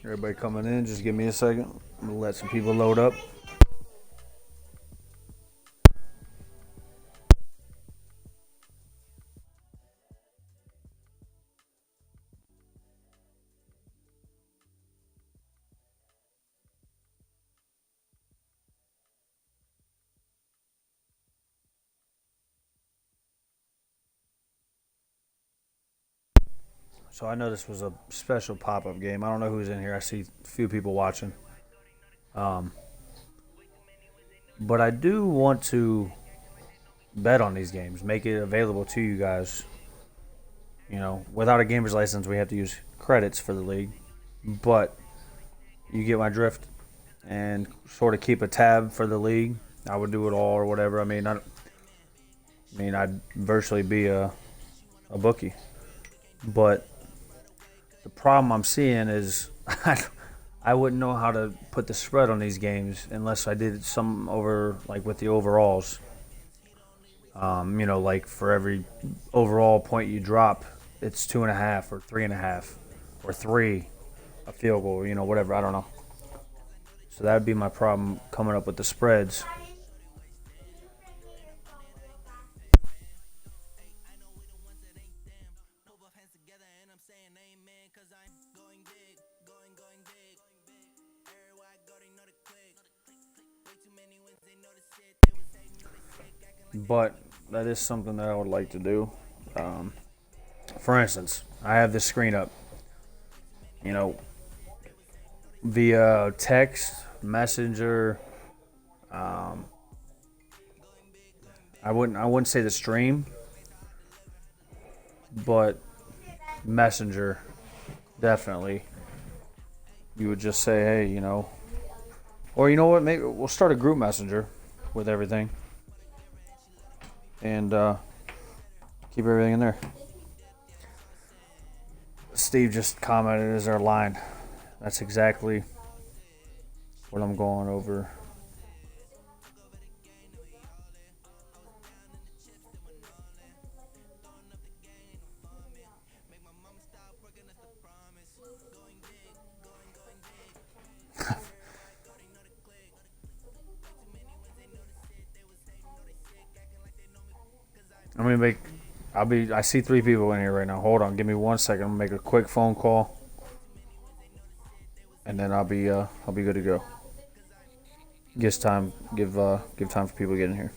Everybody coming in, just give me a second. I'm gonna let some people load up. So I know this was a special pop-up game. I don't know who's in here. I see a few people watching. Um, but I do want to bet on these games, make it available to you guys. You know, without a gamer's license, we have to use credits for the league. But you get my drift, and sort of keep a tab for the league. I would do it all or whatever. I'd virtually be a bookie. But the problem I'm seeing is I wouldn't know how to put the spread on these games unless I did some over like with the overalls. Like for every overall point you drop, it's 2.5 or 3.5 or 3, a field goal, whatever. I don't know. So that'd be my problem coming up with the spreads. But that is something that I would like to do. For instance, I have this screen up, you know, via text, messenger. Um, I wouldn't say the stream, but messenger definitely. You would just say, hey, or you know what? Maybe we'll start a group messenger with everything, and keep everything in there. Steve just commented, "Is our line?" That's exactly what I'm going over. I'm gonna make. I see 3 people in here right now. Hold on, give me 1 second. I'm gonna make a quick phone call, and then I'll be good to go. Give time for people to get in here.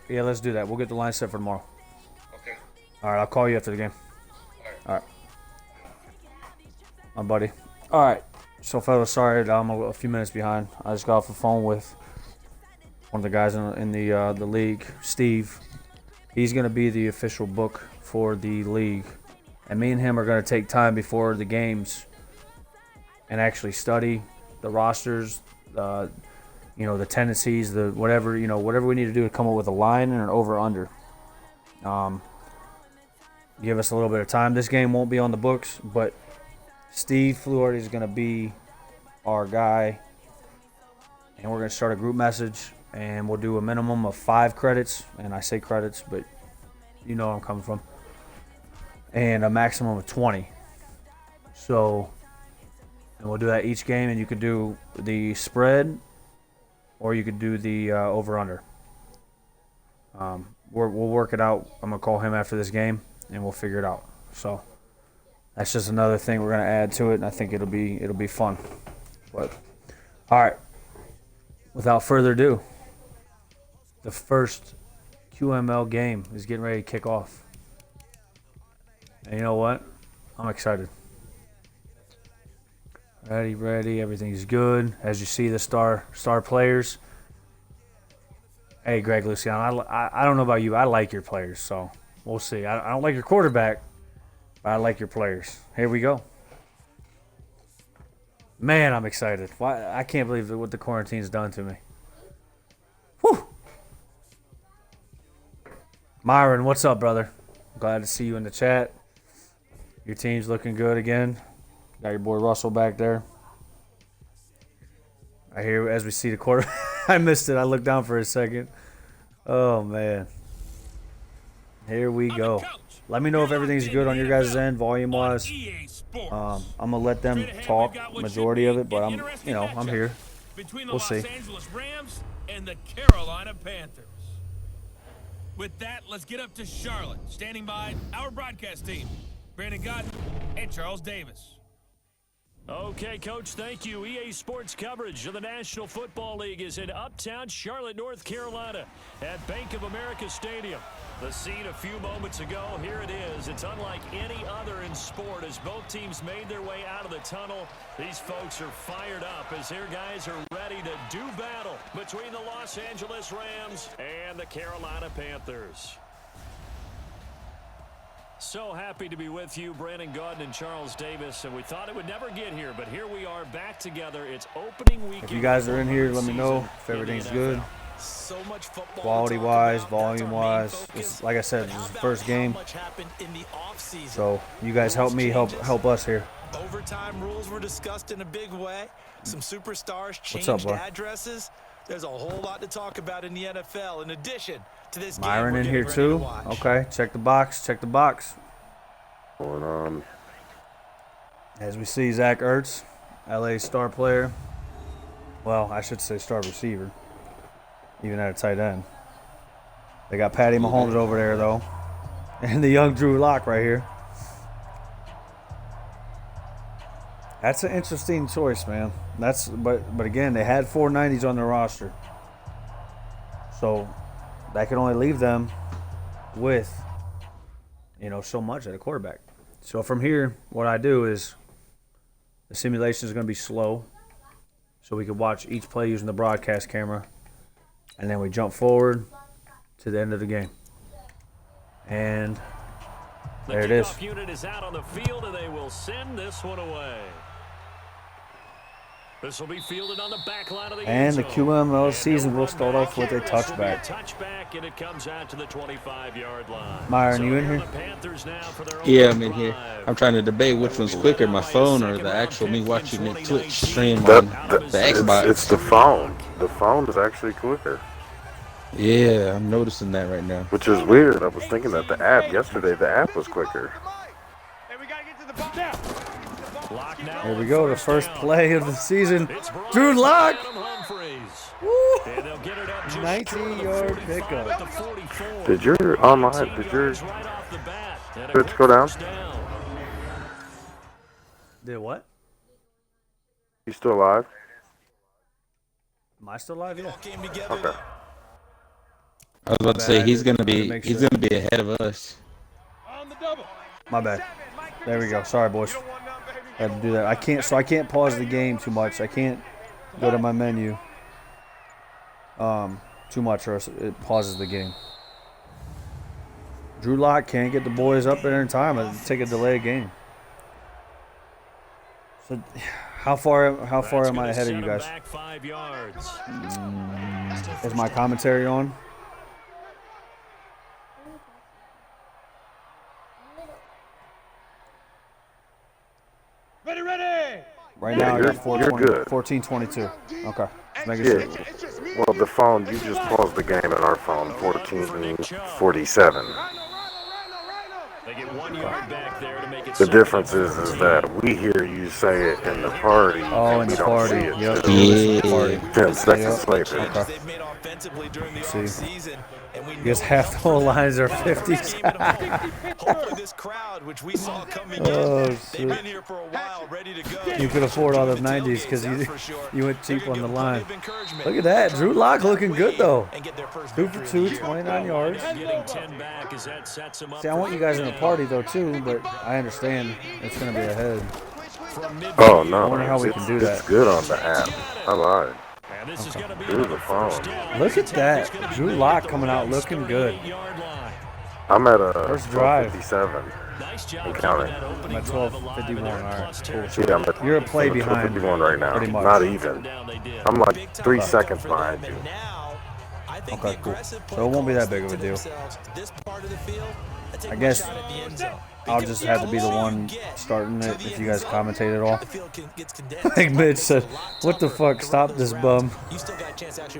Yeah, let's do that. We'll get the line set for tomorrow. Okay. All right, I'll call you after the game. All right. My buddy. All right. So, fellas, sorry I'm a few minutes behind. I just got off the phone with one of the guys in the league, Steve. He's going to be the official book for the league. And me and him are going to take time before the games and actually study the rosters, the tendencies, the whatever we need to do to come up with a line and an over/under. Give us a little bit of time. This game won't be on the books, but Steve Fluharty is going to be our guy, and we're going to start a group message, and we'll do a minimum of 5 credits, and I say credits, but you know where I'm coming from, and a maximum of 20. So, and we'll do that each game, and you could do the spread, or you could do the over/under. We'll work it out. I'm going to call him after this game, and we'll figure it out. So that's just another thing we're going to add to it, and I think it'll be fun. But all right, without further ado, the first QML game is getting ready to kick off. And you know what? I'm excited. Ready. Everything's good. As you see, the star players. Hey, Greg Luciano, I don't know about you. I like your players, so we'll see. I don't like your quarterback, but I like your players. Here we go. Man, I'm excited. I can't believe what the quarantine's done to me. Whew. Myron, what's up, brother? Glad to see you in the chat. Your team's looking good again. Got your boy Russell back there. I hear as we see the quarter. I missed it. I looked down for a second. Oh, man. Here we go. Let me know if everything's good on your guys' end, volume-wise. I'm going to let them talk, majority of it, but I'm here. We'll see. Los Angeles Rams and the Carolina Panthers. With that, let's get up to Charlotte. Standing by, our broadcast team, Brandon Gott and Charles Davis. Okay, Coach, thank you. EA Sports coverage of the National Football League is in uptown Charlotte, North Carolina at Bank of America Stadium. The scene a few moments ago, here it is. It's unlike any other in sport as both teams made their way out of the tunnel. These folks are fired up as their guys are ready to do battle between the Los Angeles Rams and the Carolina Panthers. So happy to be with you, Brandon Gaudin and Charles Davis, and we thought it would never get here, but here we are back together. It's opening week. If you guys are in here, let me know if everything's good. So much football quality-wise, volume-wise. Like I said, this is the first game. So you guys help me help us here. Overtime rules were discussed in a big way. Some superstars changed addresses. There's a whole lot to talk about in the NFL. In addition to this game, Myron in here too. Okay, check the box. What's going on? As we see, Zach Ertz, LA star player. Well, I should say star receiver. Even at a tight end. They got Patty Mahomes over there though, and the young Drew Lock right here. That's an interesting choice, man. But again, they had 490s on their roster, so that can only leave them with so much at a quarterback. So from here, what I do is the simulation is going to be slow, so we can watch each play using the broadcast camera, and then we jump forward to the end of the game. And there it is. The kickoff unit is out on the field, and they will send this one away. This will be fielded on the back line of the and the QML season will start off with a touchback. And it comes out to the 25-yard line. Myron, you in here? Yeah, I'm in here. I'm trying to debate which one's quicker, my phone or the actual me watching the Twitch stream on the Xbox. It's the phone. The phone is actually quicker. Yeah, I'm noticing that right now. Which is weird. I was thinking that the app yesterday, the app was quicker. There we go, the first play of the season. Drew Lock! 19-yard pickup. Did your Twitch go down? Did what? You still alive? Am I still alive? Yeah. Okay. I was about to say he's gonna be ahead of us. My bad. There we go. Sorry, boys. I had to do that. I can't pause the game too much. I can't go to my menu too much, or else it pauses the game. Drew Lock can't get the boys up there in time. It'll take a delayed game. So, how far am I ahead of you guys? Back 5 yards. Is my commentary on? Ready. Right now, you're good. 14:22. Okay. Yeah. Well, the phone, you just paused the game in our phone, 14:47. They get 1 yard back there to make it. The difference is that we hear you say it in the party. Oh, in the party. Yep. Yeah. 10 seconds later. Okay. See. Because half the whole lines are 50s. Hopefully this crowd, which we saw coming they've been here for a while, ready to go. You could afford all the 90s because you went cheap on the line. Look at that. Drew Lock looking good, though. 2 for 2, 29 yards. See, I want you guys in the party, though, too, but I understand it's going to be ahead. Oh, no. I wonder how we can do that. It's good on the app. I lied. Through the phone. Look at that. Drew Lock coming out looking good. I'm at a First drive. 57. I'm counting. I'm at 12:51. All right, cool. Yeah, I'm at, You're a play I'm at behind. 51 right now. Pretty much. Not even. I'm like 3 seconds behind you. Okay, cool. So it won't be that big of a deal. I guess I'll just have to be the one starting it if you guys commentate it all. Like Mitch said, what the fuck, stop this bum.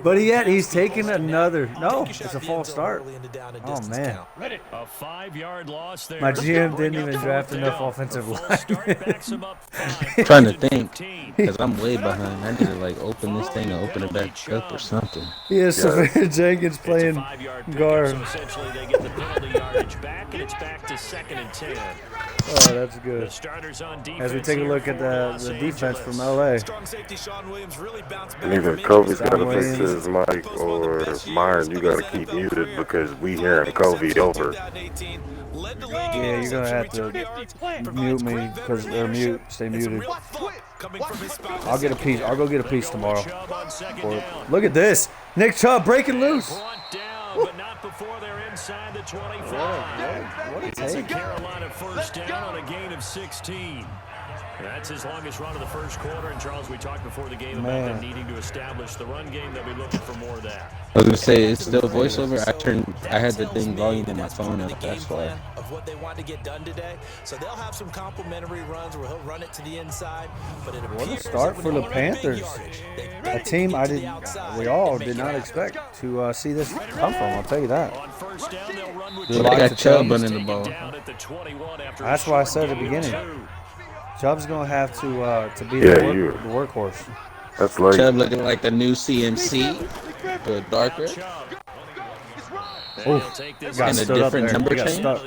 But yet he's taking another. No, it's a false start. Oh, man. A 5-yard loss there. My GM didn't even draft enough offensive linemen. Trying to think, because I'm way behind. I need to like open this thing and open it back up or something. He has Savannah Jenkins playing guard. Essentially, they get the penalty yardage back, and it's back to 2nd and 10. Oh, that's good. As we take a look at the defense from LA. Either Kobe's got to fix his mic or Myron, you got to keep muted because we hearing Kobe over. Yeah, you're going to have to mute me because they're mute. Stay muted. I'll get a piece. I'll go get a piece tomorrow. Look at this. Nick Chubb breaking loose. But not before they're inside the 25. What a It's a take. Carolina first down on a gain of 16. That's his longest run of the first quarter. And Charles, we talked before the game about them needing to establish the run game. They'll be looking for more of that. I was gonna say it's still voiceover. I had the thing volume in my phone up. That's why. Of what they want to get done today, so they'll have some complimentary runs where he'll run it to the inside. But it What a start for the Panthers. A team we all did not expect to see this come from. I'll tell you that. On first down, they'll run with They got Chubb running the ball. down at the 21 after That's why I said at the beginning. Chubb's gonna have to be Yeah, the workhorse. That's like Chubb looking like the new CMC, but darker. Oh, got And a stood up there. different number He got change? stuck.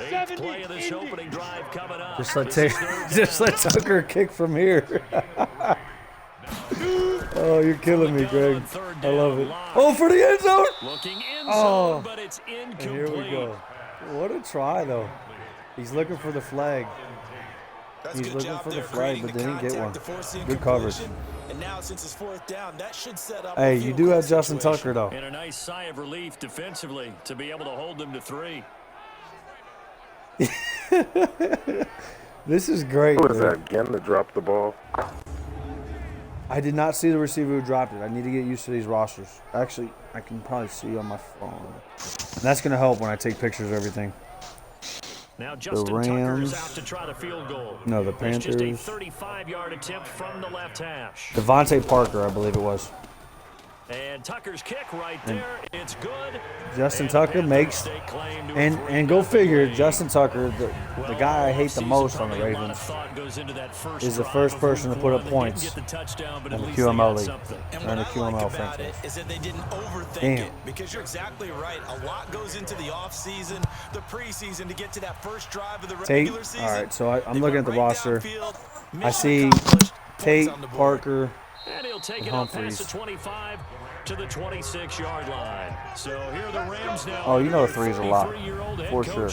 Eighth play of this opening drive coming up. Just let Tucker kick from here. Oh, you're killing me, Greg. I love it. Oh, for the end zone. Looking in Oh, but it's and incomplete. here we go. What a try, though. He's looking for the flag. He's looking for the flag, but didn't get one. Good coverage. And now, since it's fourth down, that should set up. Hey, you do have Justin Tucker, though. And a nice sigh of relief defensively to be able to hold them to 3. This is great. who was dude. that again to drop the ball? I did not see the receiver who dropped it. I need to get used to these rosters. Actually, I can probably see on my phone. And that's going to help when I take pictures of everything. Now Justin Tucker Rams. is out to try the field goal. No, the It's just a Panthers. 35-yard attempt from the left hash. Devontae Parker, I believe it was. And Tucker's kick right there. It's good. Justin And Tucker the makes, Panthers take claim to a and 3-0 go figure, lead. Justin Tucker, the guy I hate the most on the Ravens, is the first person to put up points in the QML league, And or what in the I like QML about franchise. it is that they didn't overthink Damn. it, because you're exactly right. A lot goes into the offseason, the preseason to get to that first drive of the Tate, regular season. all right, so I'm They looking went at the right roster. downfield, I mission see accomplished, points Tate, on the board. Parker, And he'll take and it up past Humphreys. the 25 to the 26-yard line. So here are the Rams now. Oh, you know the three's a lot, for sure.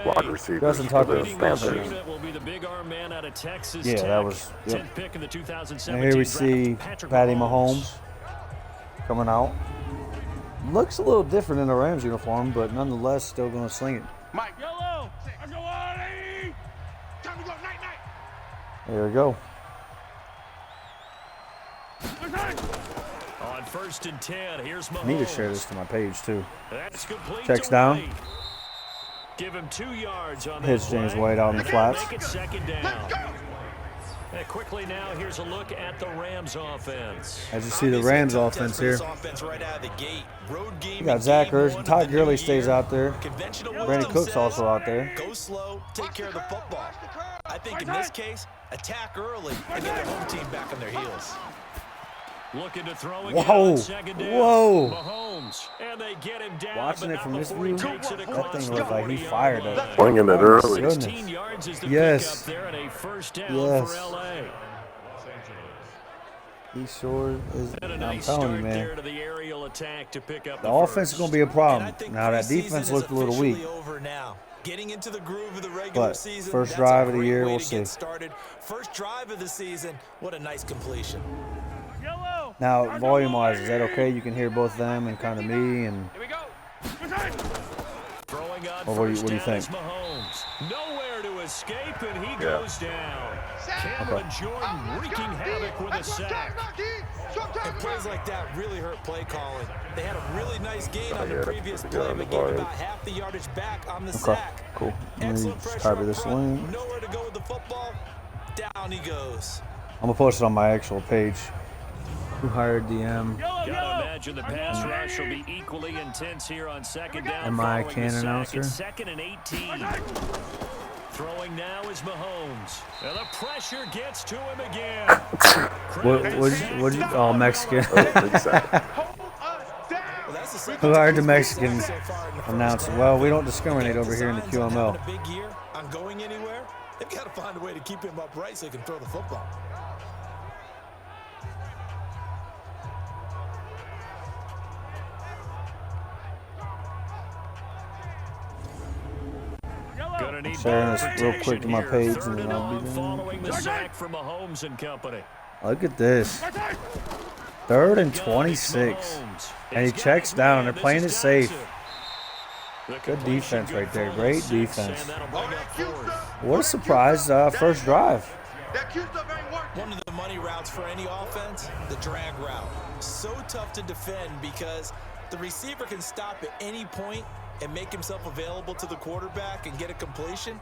Wide receivers Justin for the Tucker's Panthers. Will be the big arm man out of Texas Yeah, Tech. that was. Yep. 10th pick in the 2017 And here we see Patrick Patty Mahomes coming out. Looks a little different in the Rams uniform, but nonetheless, still going to sling it. Mike, yellow. Time to go night night. There we go. On 1st and 10, here's Mahomes. I need to share this to my page too. That's complete. Checks down. White. Give him 2 yards on Hits that James play. White out in the flats. Make it 2nd down. And quickly now, here's a look at the Rams offense. As you see the Rams offense here. Right out of the gate. Road game You got Zach Ertz. Todd Gurley stays out there. Conventional Brandon Cook's also out there. Go slow, take care of the football. I think in this case, attack early and get the home team back on their heels. Looking to throw again Whoa. on 2nd down. Whoa. Mahomes, and they get him down. Watching but it not from this before he view, takes it that across thing the looked like he 40-yard fired line. it. Swinging it early. Goodness. 16 yards is the Yes. pickup there and a 1st down Yes. for LA. He sure is. And a I'm nice telling start you, man. there to the aerial attack to pick up The offense is going to be a And I problem. think Now, that preseason defense is looked a little weak. officially over now. Getting into the groove of the regular But season, first that's drive a of the great year, way we'll to see. get started. First drive of the season, what a nice completion. Now, volume-wise, is that okay? You can hear both them and kind of me. And Here we go. Throwing on Well, what do you first down think? is Mahomes. Nowhere to escape, and he Yeah. goes down. Cameron Jordan wreaking havoc with a sack. And plays like that really hurt play calling. They had a really nice gain on the yeah, previous we play, got on the but gave volume. about half the yardage back on the Okay, sack. cool. Let me Excellent just pressure copy up this front. link. Nowhere to go with the football. Down he goes. I'm going to post it on my actual page. Who hired DM? Gotta imagine the pass rush will be equally intense here on 2nd down. Am I a following can the sack. announcer? It's 2nd and 18. Throwing now is Mahomes. And the pressure gets to him again. What you oh, Mexican. Who hired the Mexican announcer? Well, we don't discriminate over here in the QML. A big year on going anywhere. They've got to find a way to keep him upright so he can throw the football. Gonna need Sharing this real protection quick to my here. page, 3rd and then I'll be long done. following the sack from Mahomes and company. Look at this. 3rd and 26. And he checks down. They're playing it safe. Good defense right there. Great defense. What a surprise first drive. One of the money routes for any offense, the drag route. So tough to defend because the receiver can stop at any point and make himself available to the quarterback and get a completion.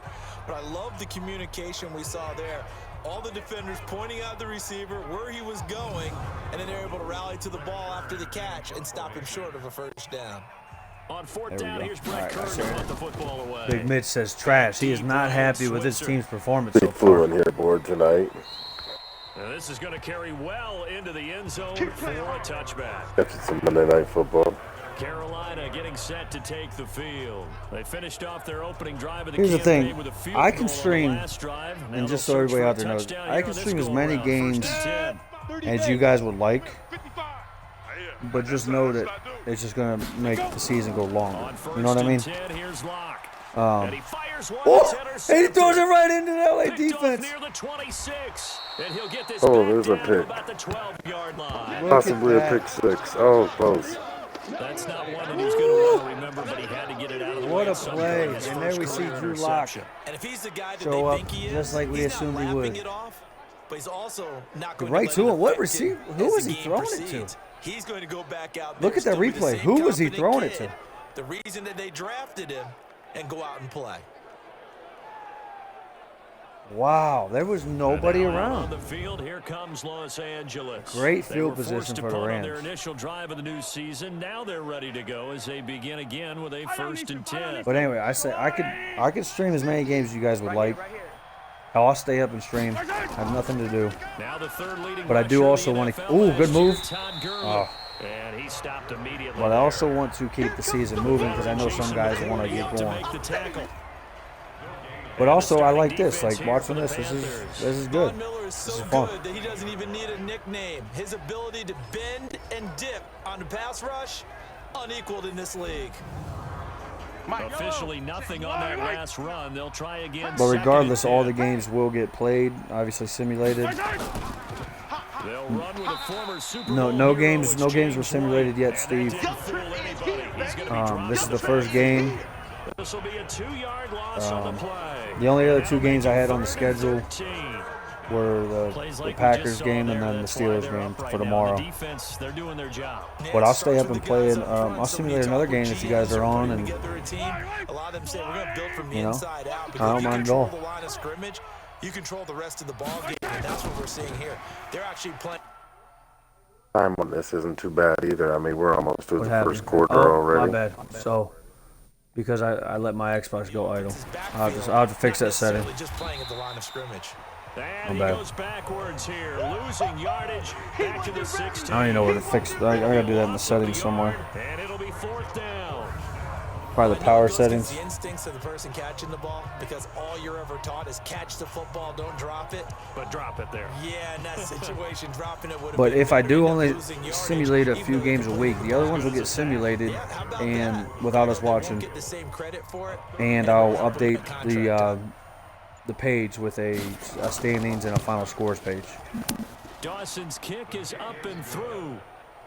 But I love the communication we saw there. All the defenders pointing out the receiver, where he was going, and then they're able to rally to the ball after the catch and stop him short of a first down. On 4th There we down, go. here's All Brett right, Kerr I to see it. put the football away. Big Mitch says trash. He is not happy with his team's performance so Big flu far. in here, board tonight. Now this is going to carry well into the end zone for a touchback. After some Monday Night Football. Carolina getting set to take the field. They finished off their opening drive of the Here's the campaign thing. with a field I goal can on the stream, last drive. Now and just they'll so search everybody for a out there knows, touchdown I here can on this stream as go many around. games 1st and 10. as you guys would like, but just know that it's just going to make the season go longer. On 1st You know what I mean? and 10, here's Locke. And he fires one. It's Oh, and he intercepted. throws it right into the LA Picked off defense. near the 26. And he'll get this Oh, back there's a down to pick. about the 12-yard line. Look Possibly at a that. pick six. Oh, close. That's not one that he's going to want to remember, but he had to get it out of the What way. a play. And there we see Drew Lock And if he's the guy that show they up think he is, just like we he's assumed not he laughing would. it off, but he's also not going Right to to let him. What affect receiver? him Who as was the he game throwing it to? proceeds. He's going to go back out Look there at that still be the replay. same Who was he confident throwing it kid. to? The reason that they drafted him and go out and play. Wow, there was nobody And now out around. On the field, here comes Los Angeles. Great They field were position forced to for the punt on their Rams. initial drive of the new season. Now they're ready to go as they begin again with a 1st and 10. But anyway, I say I could stream as many games as you guys would like. I'll stay up and stream. I have nothing to do. Now the third leading But I do rusher in also the want to. NFL Ooh, good last year, move. Todd Gurley. Oh. And he stopped immediately. But I there. also want to keep the season moving because I know some guys want to get to going. make the tackle. But also, I like this. Like watching this. This is good. Von Miller is so This is fun. good that he doesn't even need a nickname. His ability to bend and dip on the pass rush, unequaled in this league. Officially nothing on that last run. They'll try again. But regardless, all the games will get played. Obviously simulated. They'll run with a former Super No Bowl hero. no games were simulated yet, Steve. This is the first game. This will be a 2-yard loss on the play. The only other 2 games I had on the schedule were the Packers game and then the Steelers game for tomorrow. They're doing their job. But I'll stay up and play it. I'll simulate another game if you guys are on, and A lot of them say we're going to build from the inside out. I don't mind at all. The line of scrimmage, you control the rest of the ball game, and that's what we're seeing here. They're actually playing. Time on this isn't too bad either. I mean, we're almost through the happened? first quarter Oh, already. my bad. So, because I let my Xbox go idle, I'll have to fix that setting. Just playing at the line of scrimmage. And he goes backwards here, losing yardage back to the 16. I don't even know where to fix. I gotta do that in the settings somewhere. And it'll be 4th down. Probably the power settings. The instincts of the person catching the ball, because all you're ever taught is catch the football, don't drop it. But drop it there. Yeah, in that situation, dropping it would have But been if I do better only than losing yardage. simulate a few games a week, the other ones will get simulated and without us watching. Get the same credit for it. And I'll update the page with a standings and a final scores page. Dawson's kick is up and through.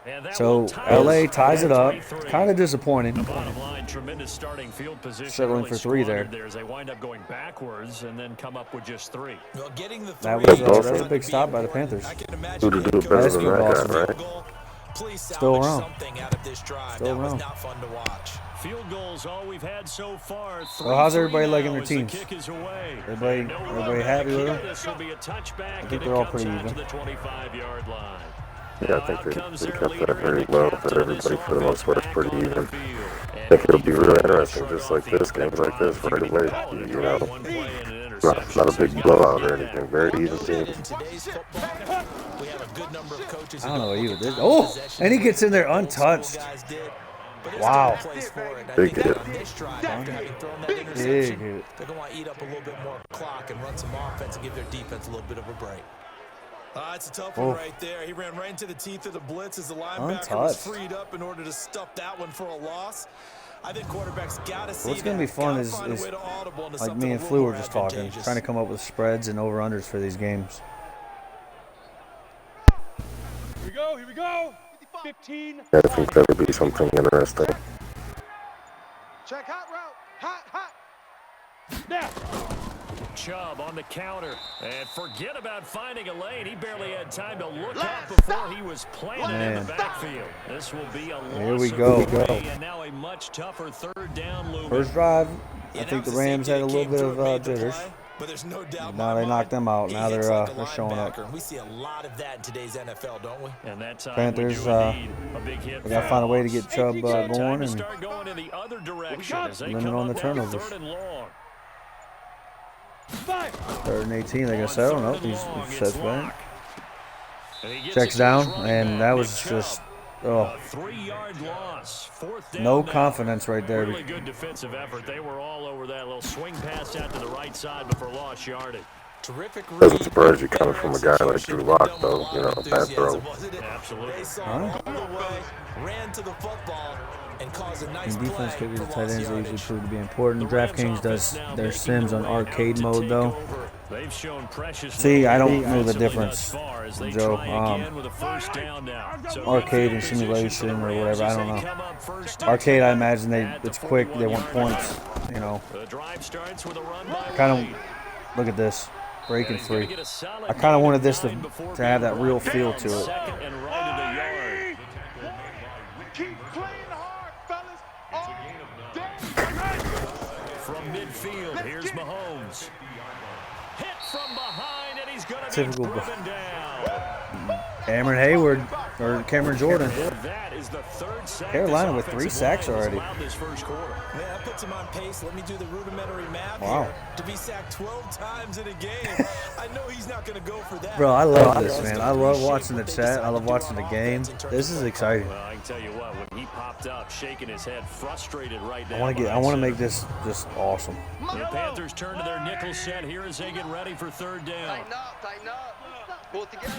And that So will tie LA us ties it up. 3-3. Kind of disappointing. The bottom line, tremendous starting field position. Settling really for 3 there. squandered as they wind up going backwards and then come up with just 3. Well, getting the That three was is a big stop by the Panthers. I can imagine Who'd do it better than that guy, right? Please Still salvage around. something out of this drive. Still That was around. not fun to watch. Field goals all we've had so far. Well, how's everybody 3-3 liking now their as the teams? kick is away. Everybody happy with them? This will be a touchback. I think they're all pretty even. To the 25-yard line. Yeah, I think they kept that very well, but everybody for the most part is pretty even. I think it'll be real interesting, just like this, games like this right away, you know. Not a big blowout or anything, very even teams. I don't know what you did. Oh, and he gets in there untouched. Wow. Big hit. Big hit. They're going to want to eat up a little bit more clock and run some offense and give their defense a little bit of a break. It's a tough one right there. He ran right into the teeth of the blitz as the linebacker was freed up in order to stuff that one for a loss. I think quarterbacks got to see What's going to be fun is like me and Flu were just talking, trying to come up with spreads and over-unders for these games. Here we go. 15. I think that would be something interesting. Check hot route. Hot. Now. Chubb on the counter. And forget about finding a lane. He barely had time to look up before he was planted in the backfield. This will be a loss. Here we go. And now a much tougher 3rd down looming. First drive, I think the Rams had a little bit of jitters. But there's no doubt now they knocked them out. Now they're showing up. We see a lot of that in today's NFL, don't we? And that time Panthers, we got to find a way to get Chubb going and start going in the other direction as they limit come on the up with turnovers. 3rd and long. 3rd and 18, they're going to settle. Nope, he's sets back. Checks down, and that was just, A 3-yard loss. 4th down no now. confidence right there. Really good defensive effort. They were all over that little swing pass out to the right side before lost yardage. Terrific. Doesn't surprise you coming from a guy like Drew Lock, though. You know, bad throw. Absolutely. They saw all the way, ran to the football, and caused a nice In defense, play kickers and for tight lost ends they usually yardage. prove to be important. DraftKings does their sims on arcade mode though. They've shown precious See, I don't little know the defensively difference, thus far as they Joe. try again with a 1st down now. So Arcade and good field position simulation for the or whatever, I Rams don't as they know. come up first and Arcade, I 10 imagine at the it's quick. They want 41-yard points. line. You know, The drive starts with a run by kind Wade. of look at this breaking He's gotta free. get a solid I kind of wanted this nine before to have being that real brought feel down. to it. 2nd and right of the yard. Keep playing hard, fellas. All day. From midfield, here's Mahomes. Hit from behind, and he's going to be Typical driven down. Cameron Hayward or Cameron Jordan. That is the 3rd sack. Carolina this with 3 offensive sacks line has already. allowed this first quarter. Man, that puts him on pace. Let me do the rudimentary math Wow. here. To be sacked 12 times in a game, I know he's not going to go for that. Bro, I love this, man. I love watching the chat. I love watching the game. This is exciting. Well, I can tell you what, when he popped up, shaking his head, frustrated right now. I want to make this just awesome. The Panthers turn to their nickel set here as they get ready for third down. Tighten up. Pull it together.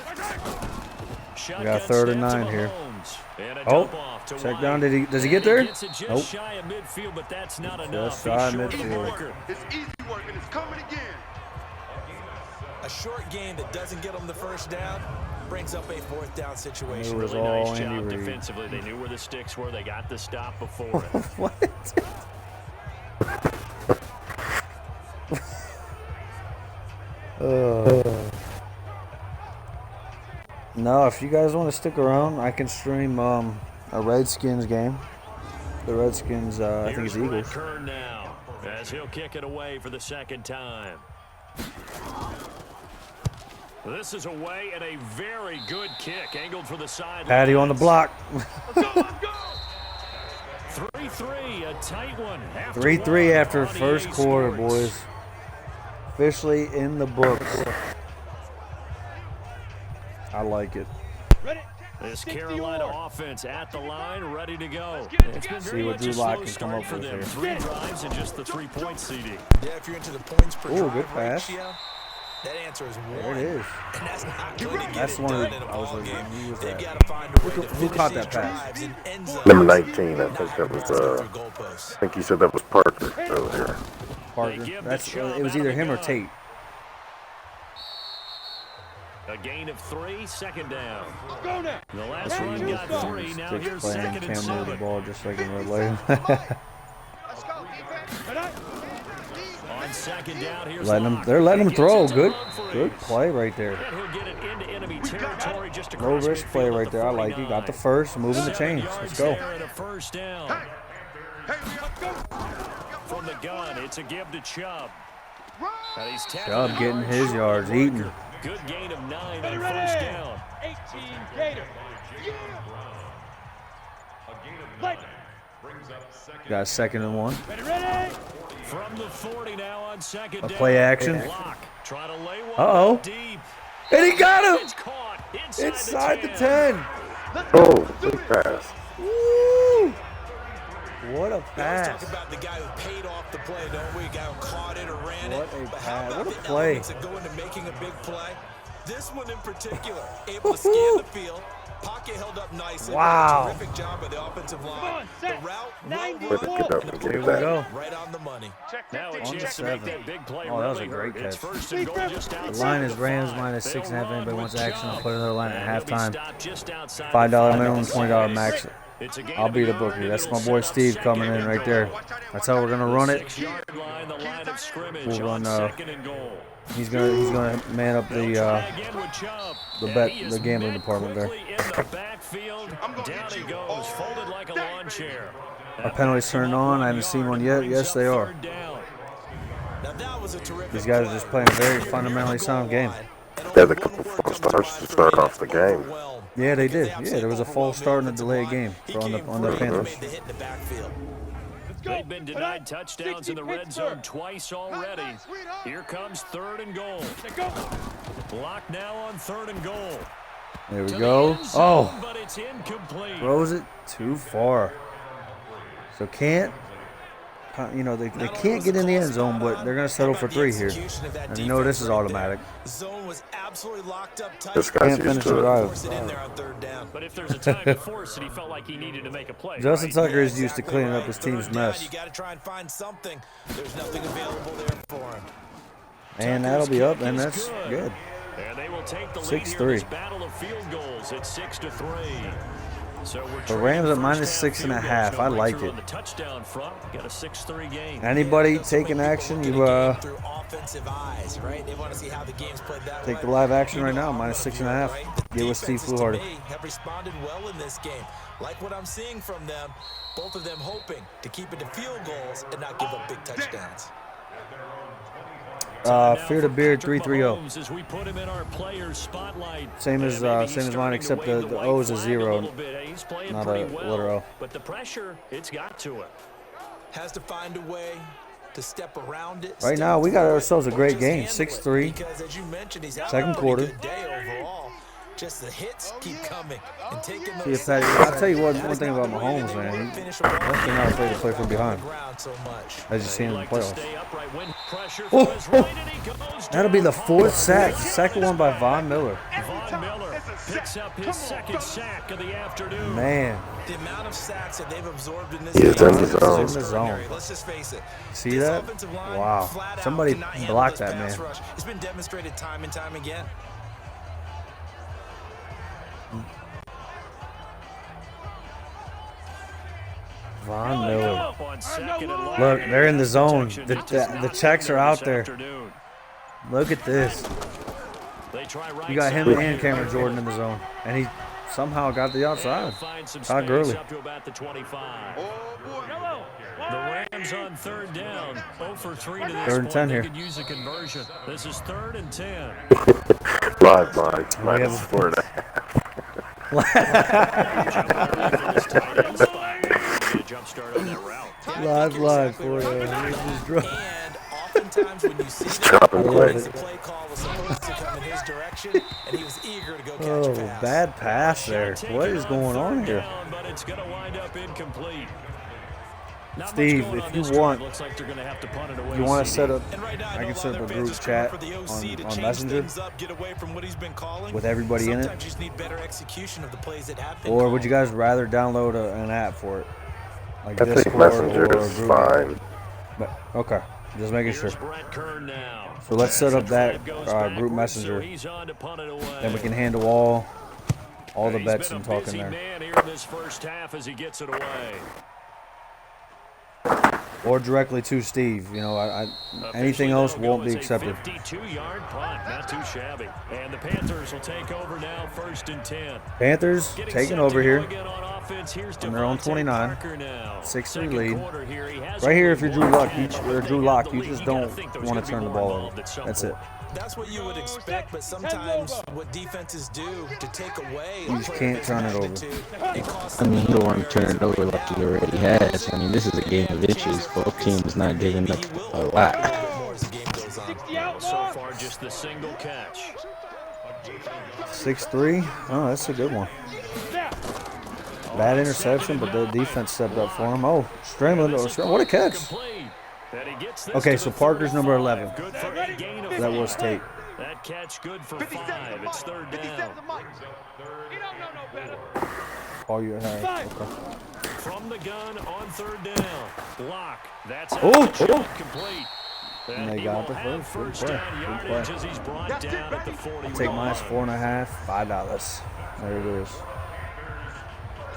We got 3rd and 9 here. Oh, check down. Does he get there? Nope. Just shy of midfield, but that's not enough. shy of midfield. It's easy work and it's coming again. A short game that doesn't get them the first down brings up a 4th down situation. It was Really all nice Andy job Reid. defensively. They knew where the sticks were. They got the stop before it. What? No, if you guys want to stick around, I can stream a Redskins game. The Redskins, I think it's Here's Brett Eagles. Kern now, as he'll kick it away for the 2nd time. This is away and a very good kick, angled for the side. Patty on the block. 3-3, a tight one. 3-3 after first quarter, boys. Officially in the books. I like it. This Carolina offense at the line, ready to go. It's been See very what much Drew a slow Lock can come start up for with them. here. 3 drives and just the 3-point CD. Yeah, if you're into the points per Ooh, drive good pass. ratio, that answer is 1. There it is. And that's not going to get That's it one done of in the- a I was ball like, game. who was They've that? got to find a way to Who finish caught these that pass? drives in end zones. Number 19, I think Not that was, through goalposts. I think you said that was Parker earlier. Parker. It was either him or Tate. A gain of 3, 2nd down. Go now. The last run got 3, now Sticks here's playing 2nd and Cam the 7. ball just like in red lane. Let's go, defense. On 2nd down, here's They're letting him Locke. throw. Gets it to Good Humphries. play right there. And he'll get it into enemy territory just No across risk play midfield right at there. I like it. Got the 49. first, moving the 7 chains. Let's yards go. there and a 1st down. From the gun, it's a give to Chubb. And he's tapping Chubb the getting yards his short yards, of eating. Walker. Good gain of 9 Ready, on ready. 1st down. 18 Gator. Play. Got 2nd and 1. Ready, ready. From the 40 now on 2nd down. Play action. Locke trying to lay one Uh-oh. deep. And he got him It's caught inside the 10. Oh, big pass. Woo! What a We always pass. talk about the guy who paid off the play, don't we? A guy who caught it or ran What it. a But how pass. about What a the play. elements that go into making a big play? This one in particular, able to scan the field. Pocket held up nicely. Wow. Terrific job by the offensive line. on, The set. route, 90 well Way to run, get up and and the get Here we that. go. right on the money. Check Now a 50. chance Check to make 50. that big play Oh, that was really a great hurt. It's catch. 1st and goal just The outside line is the Rams 5. minus They'll 6.5. Anybody run wants with action, I'll Chubb. put another line at And he'll be halftime. stopped just outside the $5 5. minimum, $20 max. It's a gain I'll of be the a yard, bookie. and That's it'll my boy set up Steve 2nd coming in and right there. That's how we're gonna run it. 6-yard line, the line of scrimmage We'll on run, 2nd and goal. He's gonna man up They'll the try again with Chubb. the And bet- he the is gambling met department there. quickly in the backfield. Down he goes, folded like a lawn chair. Our penalties turned on. I haven't seen one yet. Yes, they are. Now that was a terrific These guys are play. just playing a very fundamentally sound game. They had a couple false starts to start off the game. Yeah, they did. Yeah, there was a false start and a delayed game on the Panthers. Made the hit in the backfield. They've been denied touchdowns in the red zone twice already. Here comes 3rd and goal. Block now on 3rd and goal. There we To the go. end zone, Oh, but it's incomplete. throws it too far. So can't, they can't get in the end zone, but they're gonna settle for 3 here. And you know this is automatic. Zone was absolutely locked up tight. This guy's Can't used finish the to it. drive. Force it in there on 3rd down. But if there's a time to force it, he felt like he needed to make a play. Justin right? Tucker is used to cleaning up his Third team's down, mess, You got to try and find something. There's nothing available there for him. and that'll be up, and that's good. And they will take the lead 6-3. here in this battle of field goals at 6-3. So we're The Rams at trading minus first half 6.5. field I goals. No like breakthrough it. on the touchdown front. Got a 6-3 game. Anybody So many taking people action, look at you a game through offensive eyes, right? They want to see how the game's played that way. take the live action You right know now, how minus I'm gonna 6.5. view it, right? The Get with Steve defenses, to Fluharty. me, have responded well in this game. Like what I'm seeing from them, both of them hoping to keep it to field goals and not give up big touchdowns. Fear the Beard 330. As we put him in our players spotlight. Same as And maybe he's mine, starting to except wave the white O is a flag 0, little bit. He's playing not pretty a well, letter O. But the pressure, it's got to it. Has to find a way to step around it. Right step now, we got through it, ourselves a or great just game, handle it, 6-3. Because as you mentioned, he's having Second a pretty quarter. good day overall. Just the hits keep coming and taking See, those. I'll tell you one thing about Mahomes, man. That's the not afraid to play from behind. As you see in the playoffs. Oh, that'll be the 4th sack. Second one by Von Miller. Von Miller picks up his 2nd sack of the afternoon. Man. The amount of sacks that they've absorbed in this He is game in the is zone. extraordinary. Let's just face it. See This that? offensive line Wow. flat out Somebody cannot handle blocked this that, pass man. rush. It's been demonstrated time and time again. Von Miller. On 2nd and long. Look, they're in the zone. The Touchdown checks are out this there. afternoon. Look at this. They try right You got him side. and Cameron Jordan in the zone. And he somehow got the outside. Find some Todd space Gurley. up to about the 25. Oh, boy. The Rams on 3rd down. 0 for 3 to this 3rd and point. 10 They here. could use a conversion. This is 3rd and 10. Live, Mike. Minus 4.5. Jump start on that route. Live. And oftentimes when you see that, Chopping plays. the play call was supposed to come in his direction, and he was eager to go catch a Oh, pass. bad pass there. What is going on here? But it's going to wind up incomplete. Not much Steve, going if on you this drive. want, Looks like they're going to have to punt it away. you want to CD. set up, And right now, I know can set a lot up a of group fans are chat calling for the OC to on change Messenger things up, get away from what he's been calling. with everybody in it. Sometimes you just need better execution of the plays that have been Or would called. you guys rather download an app for it? Like I think Discord Messenger or is Group? fine. But, okay, just making sure. Here's Brett Kern now. So let's set up that Goes group backwards, messenger. so he's on to punt it away. Then we can handle all the He's bets been and a talking busy there. man here in this first half as he gets it away. Or directly to Steve. You know, anything else won't be accepted. 52-yard punt, not too shabby. And the Panthers will take over now, 1st and 10. Panthers Getting taking set over to go here. again on offense. Here's On their own Devontae 29. Parker now. 6-3 Second lead. quarter here, he has Right here, if you're only Drew one Lock, catch, but Drew they Lock, have the you lead. just You gotta don't think there was want gonna to turn be the more ball involved over. at some That's it. point. That's what you would expect, but sometimes what defenses do to take away You just can't turn it over. I mean, you don't want to turn it over like he already has. I mean, this is a game of inches. Both teams not giving up a lot. So far, just the single catch. 6-3. Oh, that's a good one. Bad interception, but the defense stepped up for him. Oh, Stramlin. What a catch. Okay, so Parker's number 11. That was Tate. That catch good for 5. It's 3rd down. All you had. Okay. From the gun on 3rd down. Block. That's Oh, complete. And they got the first. Good play. Good play. As he's brought down at the 40. I'll take minus 4.5. $5. There it is.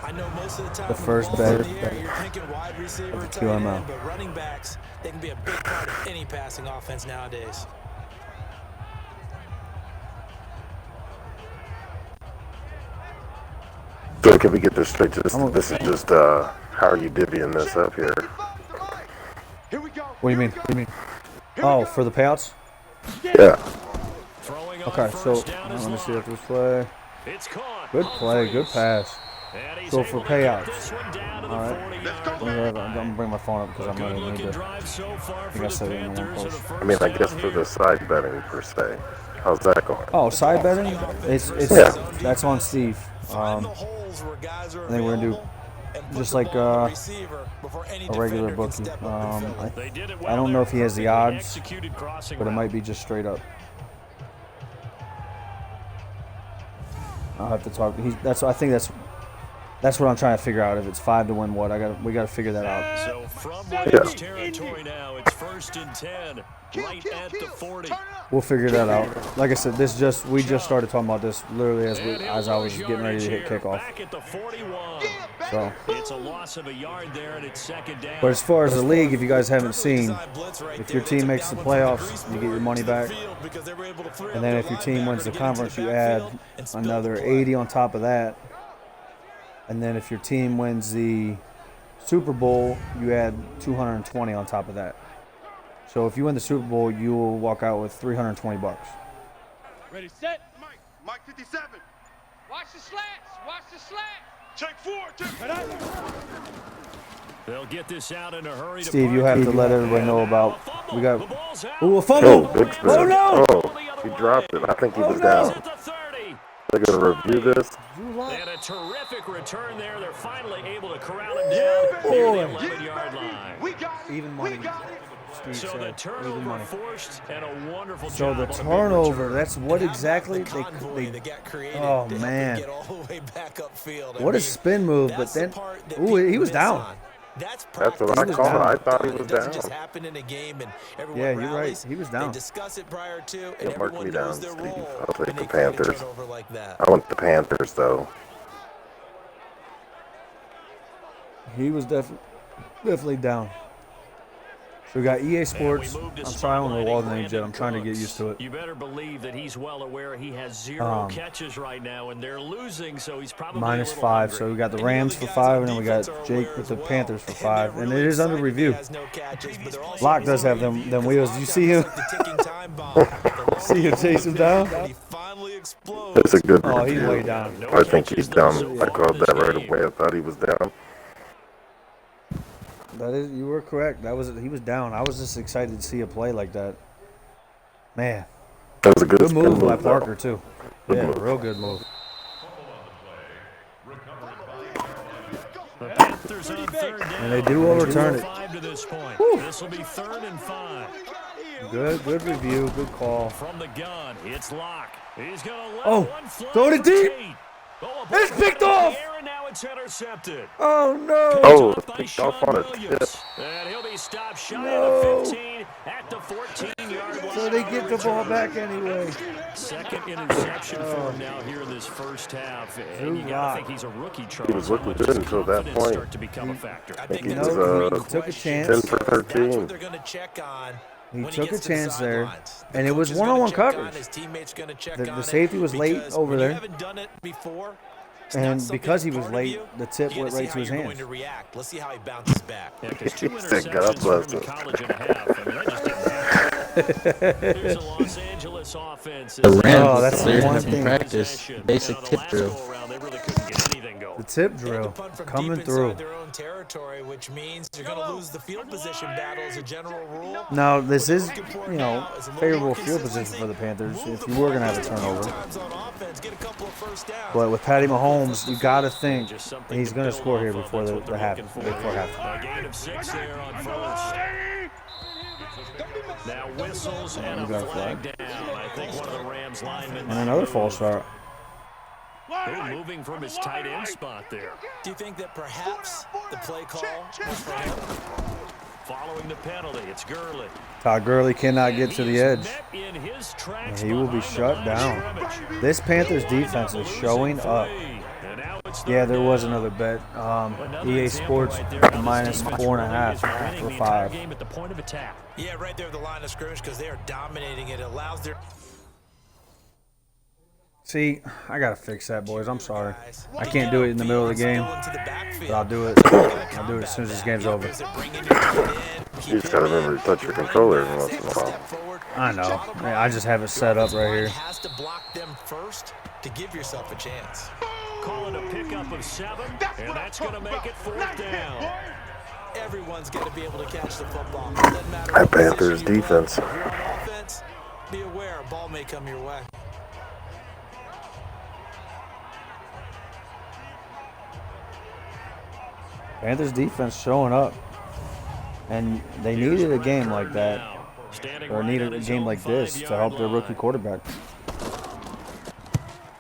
I know most of the time The first when the ball's bet in the air, you're thinking wide receiver, of the tight QML. end, but running backs, they can be a big part of any passing offense nowadays. So can we get this straight? This is just how are you divvying this up here? Here we go. What do you mean? What do you mean? Oh, for the payouts? Yeah. Okay, so let me see if this play. Good play, good pass. So for payouts, all right. I'm gonna bring my phone up because I'm gonna need to. I think I said it in one post. I mean, I guess for the side betting per se. How's that going? Oh, side betting? It's Yeah. That's on Steve. I think we're gonna do just like a regular bookie. I don't know if he has the odds, but it might be just straight up. I'll have to talk. I think that's what I'm trying to figure out. If it's 5 to win, what we got to figure that out. So from Rams territory now, it's 1st and 10, right at the 40. We'll figure that out. Like I said, we just started talking about this literally as I was getting ready to hit kickoff. Back at the 41. So it's a loss of a yard there, and it's 2nd down. but as far as the league, if you guys haven't seen, if your team makes the playoffs, you get your money back. And then if your team wins the conference, you add another 80 on top of that. And then if your team wins the Super Bowl, you add 220 on top of that. So if you win the Super Bowl, you will walk out with $320. Ready, set. Mike 57. Watch the slats. Watch the slats. Check 4. Check. They'll get this out in a hurry. Steve, you have to let everybody know about. We got. Ooh, a Oh, fumble! big spin. Oh no! Oh, he dropped it. I think he was down. They're going to review this. And a terrific return there. They're finally able to corral him down near the 11-yard line. Even money. So the turnover forced and a wonderful so job. the turnover, that's what exactly they got created. Oh man. Get all the way back upfield. What a spin move, but then he was down. That's what I called it. I thought he was down. Just happen in a game and yeah, you're right. He was down. They discuss it prior to, and yeah, mark me down, Steve. I'll take the Panthers. Like I want the Panthers, though. He was definitely down. So we got EA Sports. I'm sorry, I don't know all the names yet. I'm trying to get used to it. You better believe that he's well aware he has 0 catches right now, and they're losing, so he's probably -5. hungry. So we got the Rams for 5, and then we got Jake with the Panthers for 5, and it is under review. Locke does have them wheels. You see him? See him chase him down? It's a good Oh, he's review. way down. I think he's down. I called that right away. I thought he was down. That is, you were correct. He was down. I was just excited to see a play like that. Man, That was a good move by though. Parker too. Good Yeah, move. real good move. The Panthers on third down. And they do overturn it. 5 to this point. This will be 3rd and 5. Good review. Good call. From the gun, it's Locke. He's gonna let one fly throw it for deep. Tate. Oh, It's picked off. And now it's intercepted. Oh no! Oh, it's picked off on a tip. And he'll be stopped shy of the 15 at the 14-yard line. So they get the ball back anyway. Second interception for him now here in this first half. And you got to think he's a rookie, Charles. He was looking good until that point. Start to become a factor. I think he that's was, a great he took a question. chance. 10 for 13. That's what they're going to check on. He when took a gets to the chance there, sidelines. and it Coach was is gonna one-on-one check on coverage. his teammates gonna check The on safety it was late because over when there. You haven't done it before, it's not And something because he that's was part of late, you. the tip You went gotta right see to his how you're hands. going to react. Let's see how he bounces back. Yeah, because 2 He said, "God interceptions bless for him in us." college and a half. I mean, that just didn't happen. Here's a Los Angeles offense. The Rams, that's the they're one having thing. practice, basic tip drill. They really couldn't get anything going. The tip They drill have to punt from coming deep through. inside their own territory, which means you're going to lose the field position battle as a general rule. Now this is, Looking for you now know, is a little favorable more field position consistency. for the Panthers Move if the you were ball gonna have a a few turnover. times on offense, get a couple of first downs. But with Patty Mahomes, you got to think Just something he's to going to build score here off of. before That's the what they're half. looking for. Before half. A gain of 6 there on first. Now whistles and You a got a flag flag. down. I think one of the Rams linemen. And another false start. Moving from his tight end spot there. Do you think that perhaps the play call was for him? Following the penalty, it's Gurley. Todd Gurley cannot get to the edge. Met in his tracks And he will be behind the shut line down. of scrimmage. This Panthers defense is showing up. And now it's Yeah, third there was down. another bet. Another EA example Sports right there how this minus team is 4.5 winning for the entire 5. game at the point of attack. Yeah, right there at the line of scrimmage because they are dominating it. It allows their See, I gotta fix that, boys. I'm sorry. I can't do it in the middle of the game, into the backfield. but I'll do it. I'll do it as soon as this game's over. You just gotta remember to touch your controller every once in a while. I know. I just have it set up right here. Has to block them first to give yourself a chance. Calling a pickup of 7, and that's going to make it 4th down. Everyone's got to be able to catch the football. It doesn't matter That what position Panthers you play. defense. If you're on offense, be aware a ball may come your way. Panthers defense showing up. And they needed a game like that, or needed a game like this to help their rookie quarterback.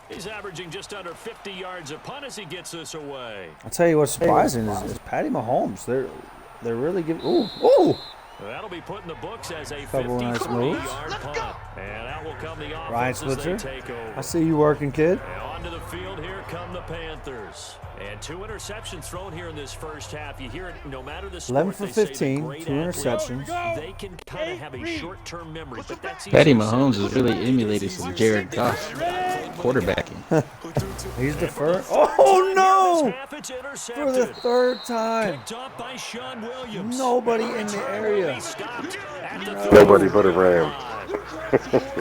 He's averaging just under 50 yards a punt as he gets this away. I'll tell you what's surprising is Patty Mahomes. They're really giving. Ooh! That'll be put in the books as a Couple nice moves. 53-yard punt. And out will come the Ryan offense as they Switzer. take over. I see you working, kid. And onto the field, here come the Panthers. And 2 interceptions thrown here in this first half. You hear it, no matter the sport, 11 for they say 15, the great 2 athletes, interceptions. They can kind of have a short-term memory, but that's Patty easier said Mahomes than is really done. emulating some Jared Goff quarterbacking. He's deferred. Oh no! Half, it's For the intercepted. 3rd time. Picked off by Sean Williams. Nobody in the area. Stopped at the Nobody but a Ram.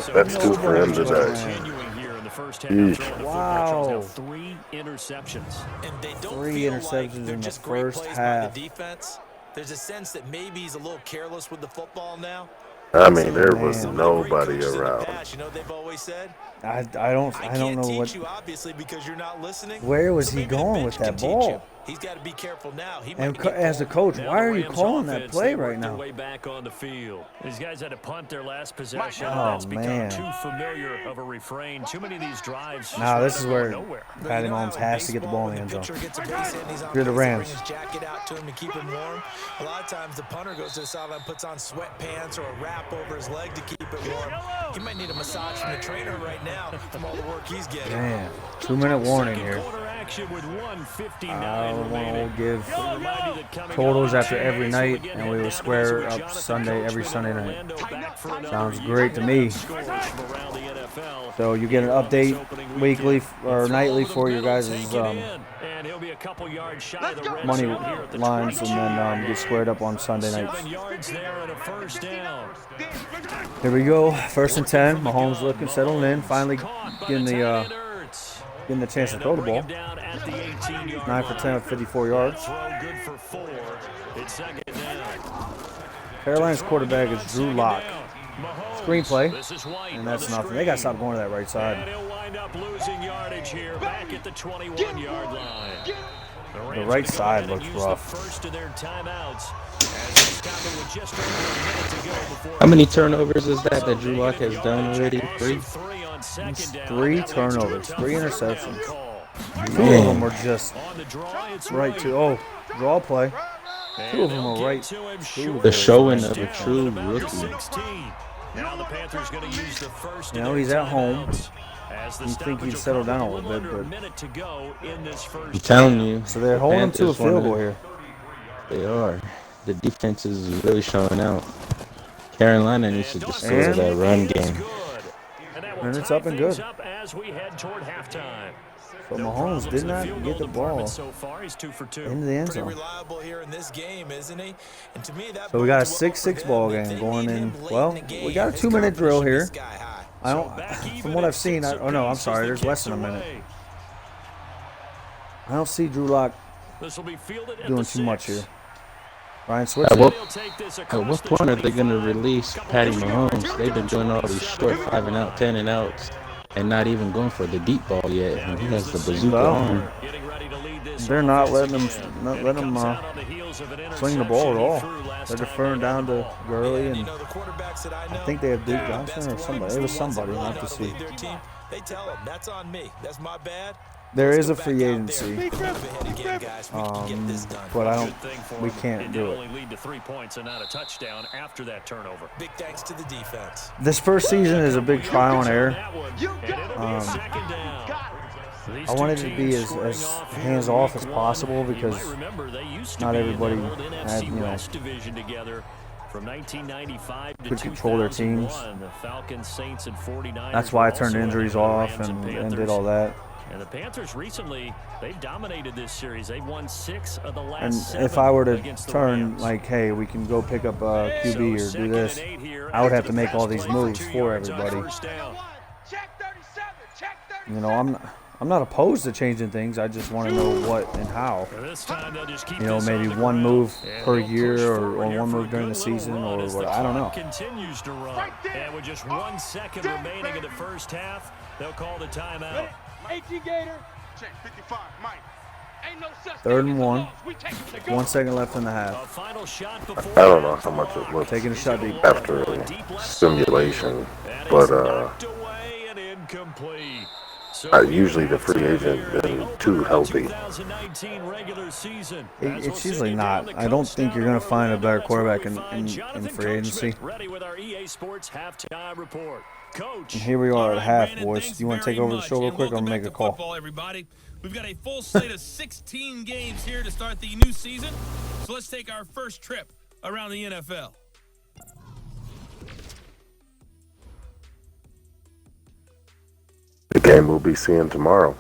So That's 2 for him Nobody but a today. Ram. continuing here in the first half. Yeesh. throwing the Wow. football. Now 3 interceptions. And they don't 3 feel interceptions like they're in the just great first plays half. by the defense. There's a sense that maybe he's a little careless with the football now. I mean, there was Man. nobody Coaches in the around. past, you know, they've always said I don't can't know teach what. you, obviously, because you're not listening. Where was So he maybe the going bench with can that teach you. ball? He's got to be careful now. He And might get as a called. coach, Now why the are you Rams calling that offense, play they right worked their now? way back on the field. These guys had to punt their last possession. Oh, That's become man. too familiar of a refrain. Too many of these drives just Now this wind is up where going nowhere. Patty Mahomes has to get the ball in the end zone. You're the Rams. Bring his jacket out to him to keep him warm. A lot of times the punter goes to the sideline, puts on sweatpants or a wrap over his leg to keep it warm. He might need a massage from the trainer right now from all the work he's getting. Man, 2-minute warning here. With 1:59 I remaining. will give totals after every night, and we will square up every Sunday night. Sounds great to me. So you get an update weekly or nightly for your guys' money lines, and then get squared up on Sunday nights. Here we go, 1st and 10. Mahomes looking, settling in, finally getting the chance to throw the ball. 9 for 10 with 54 yards. Carolina's quarterback is Drew Lock. Screenplay, and that's nothing. They got to stop going to that right side. And he'll wind up losing yardage here back at the 21-yard line. The right side looks rough. First of their timeouts. Just over a minute to go before How many turnovers is that Drew Lock has done already? 3? 3 turnovers, 3 interceptions. 2 of them were just right to draw play. 2 of them were right to the showing of a true rookie. Now the Panthers going to use the first. He's at home. You think he'd settle down a little bit, but I'm telling you. So they're holding him to a field goal here. They are. The defense is really showing out. Carolina needs to destroy that run game. And it's up and good. As we head toward halftime. But Mahomes did not get the ball so far, he's 2 for 2. into the end zone. Reliable here in this game, isn't he? And to me, that So we got a 6-6 ball game going in. Well, we got a 2-minute drill here. From what I've seen, I'm sorry, there's less than a minute. I don't see Drew Lock doing too much here. Ryan, switch at what point are they going to release Patty Mahomes? They've been doing all these short 5 and out, 10 and outs, and not even going for the deep ball yet. And he has the bazooka arm. They're not letting him swing the ball at all. They're deferring down to Gurley, and I think they have Duke Johnson or somebody. It was somebody, not to see. They tell him, that's on me. That's my bad. There is a free agency, but we can't do it. Lead to 3 points and not a touchdown after that turnover. Big thanks to the defense. This first season is a big trial and error. I wanted it to be as hands off as possible because not everybody had, From 1995 to could control their teams. The Falcons, Saints, and 49ers. That's why I turned injuries off and did all that. And the Panthers recently, they've dominated this series. They've won 6 of the last 7. And if I were to turn like, hey, we can go pick up a QB or do this, I would have to make all these moves for everybody. I'm not opposed to changing things. I just want to know what and how. Maybe one move per year or one move during the season or what. I don't know. Continues to run. And with just 1 second remaining in the first half, they'll call the timeout. 3rd and 1. 1 second left in the half. I don't know how much it looks Taking a shot deep after simulation, but usually the free agent isn't too healthy. It's usually not. I don't think you're going to find a better quarterback in free agency. And here we are at half, boys. You want to take over the show real quick? I'm going to make a call. Football, everybody. We've got a full slate of 16 games here to start the new season. So let's take our first trip around the NFL. The game we'll be seeing tomorrow.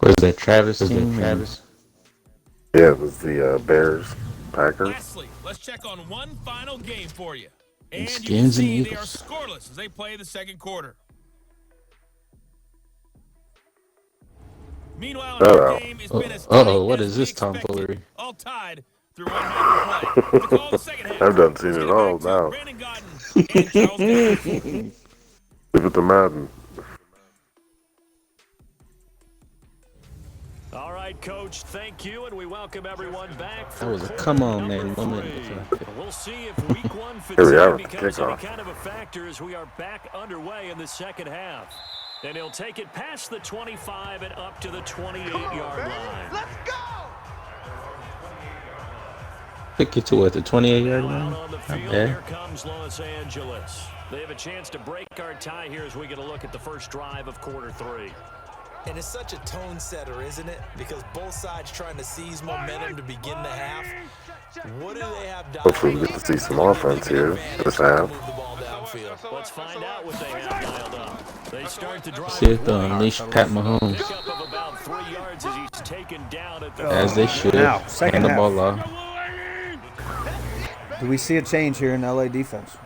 Was that Travis? Travis? Yeah, it was the Bears, Packers. Lastly, let's check on one final game for you. And you can Skins and see they are Eagles. scoreless as they play the second quarter. Meanwhile, our game has been as tight What as is this we expected. tomfoolery? All tied through one man play. The call the second half. I've done seen it all now. Brandon Gaudin and Charles Davis. Leave it to Madden. All right, Coach, thank you, and we welcome everyone back. That was a come-on, man, moment. We'll see if week one Here we are fatigue with the becomes any kickoff. kind of a factor as we are back underway in the second half. And he'll take it past the 25 and up to the 28-yard line. Let's go! Pick it to what, the 28-yard Now out line? on the Not field, bad. here comes Los Angeles. They have a chance to break our tie here as we get a look at the first drive of quarter three. And it's such a tone setter, isn't it? Because both sides trying to seize momentum to begin the half. What do they have down? Hopefully we get to see some offense here this half. Move the ball downfield. Let's find out what they have dialed up. They start to drive. See if they'll unleash Pat Mahomes, Pickup of about 3 yards as he's taken down at the as they should. Now, second Hand the half. ball off. Do we see a change here in LA defense?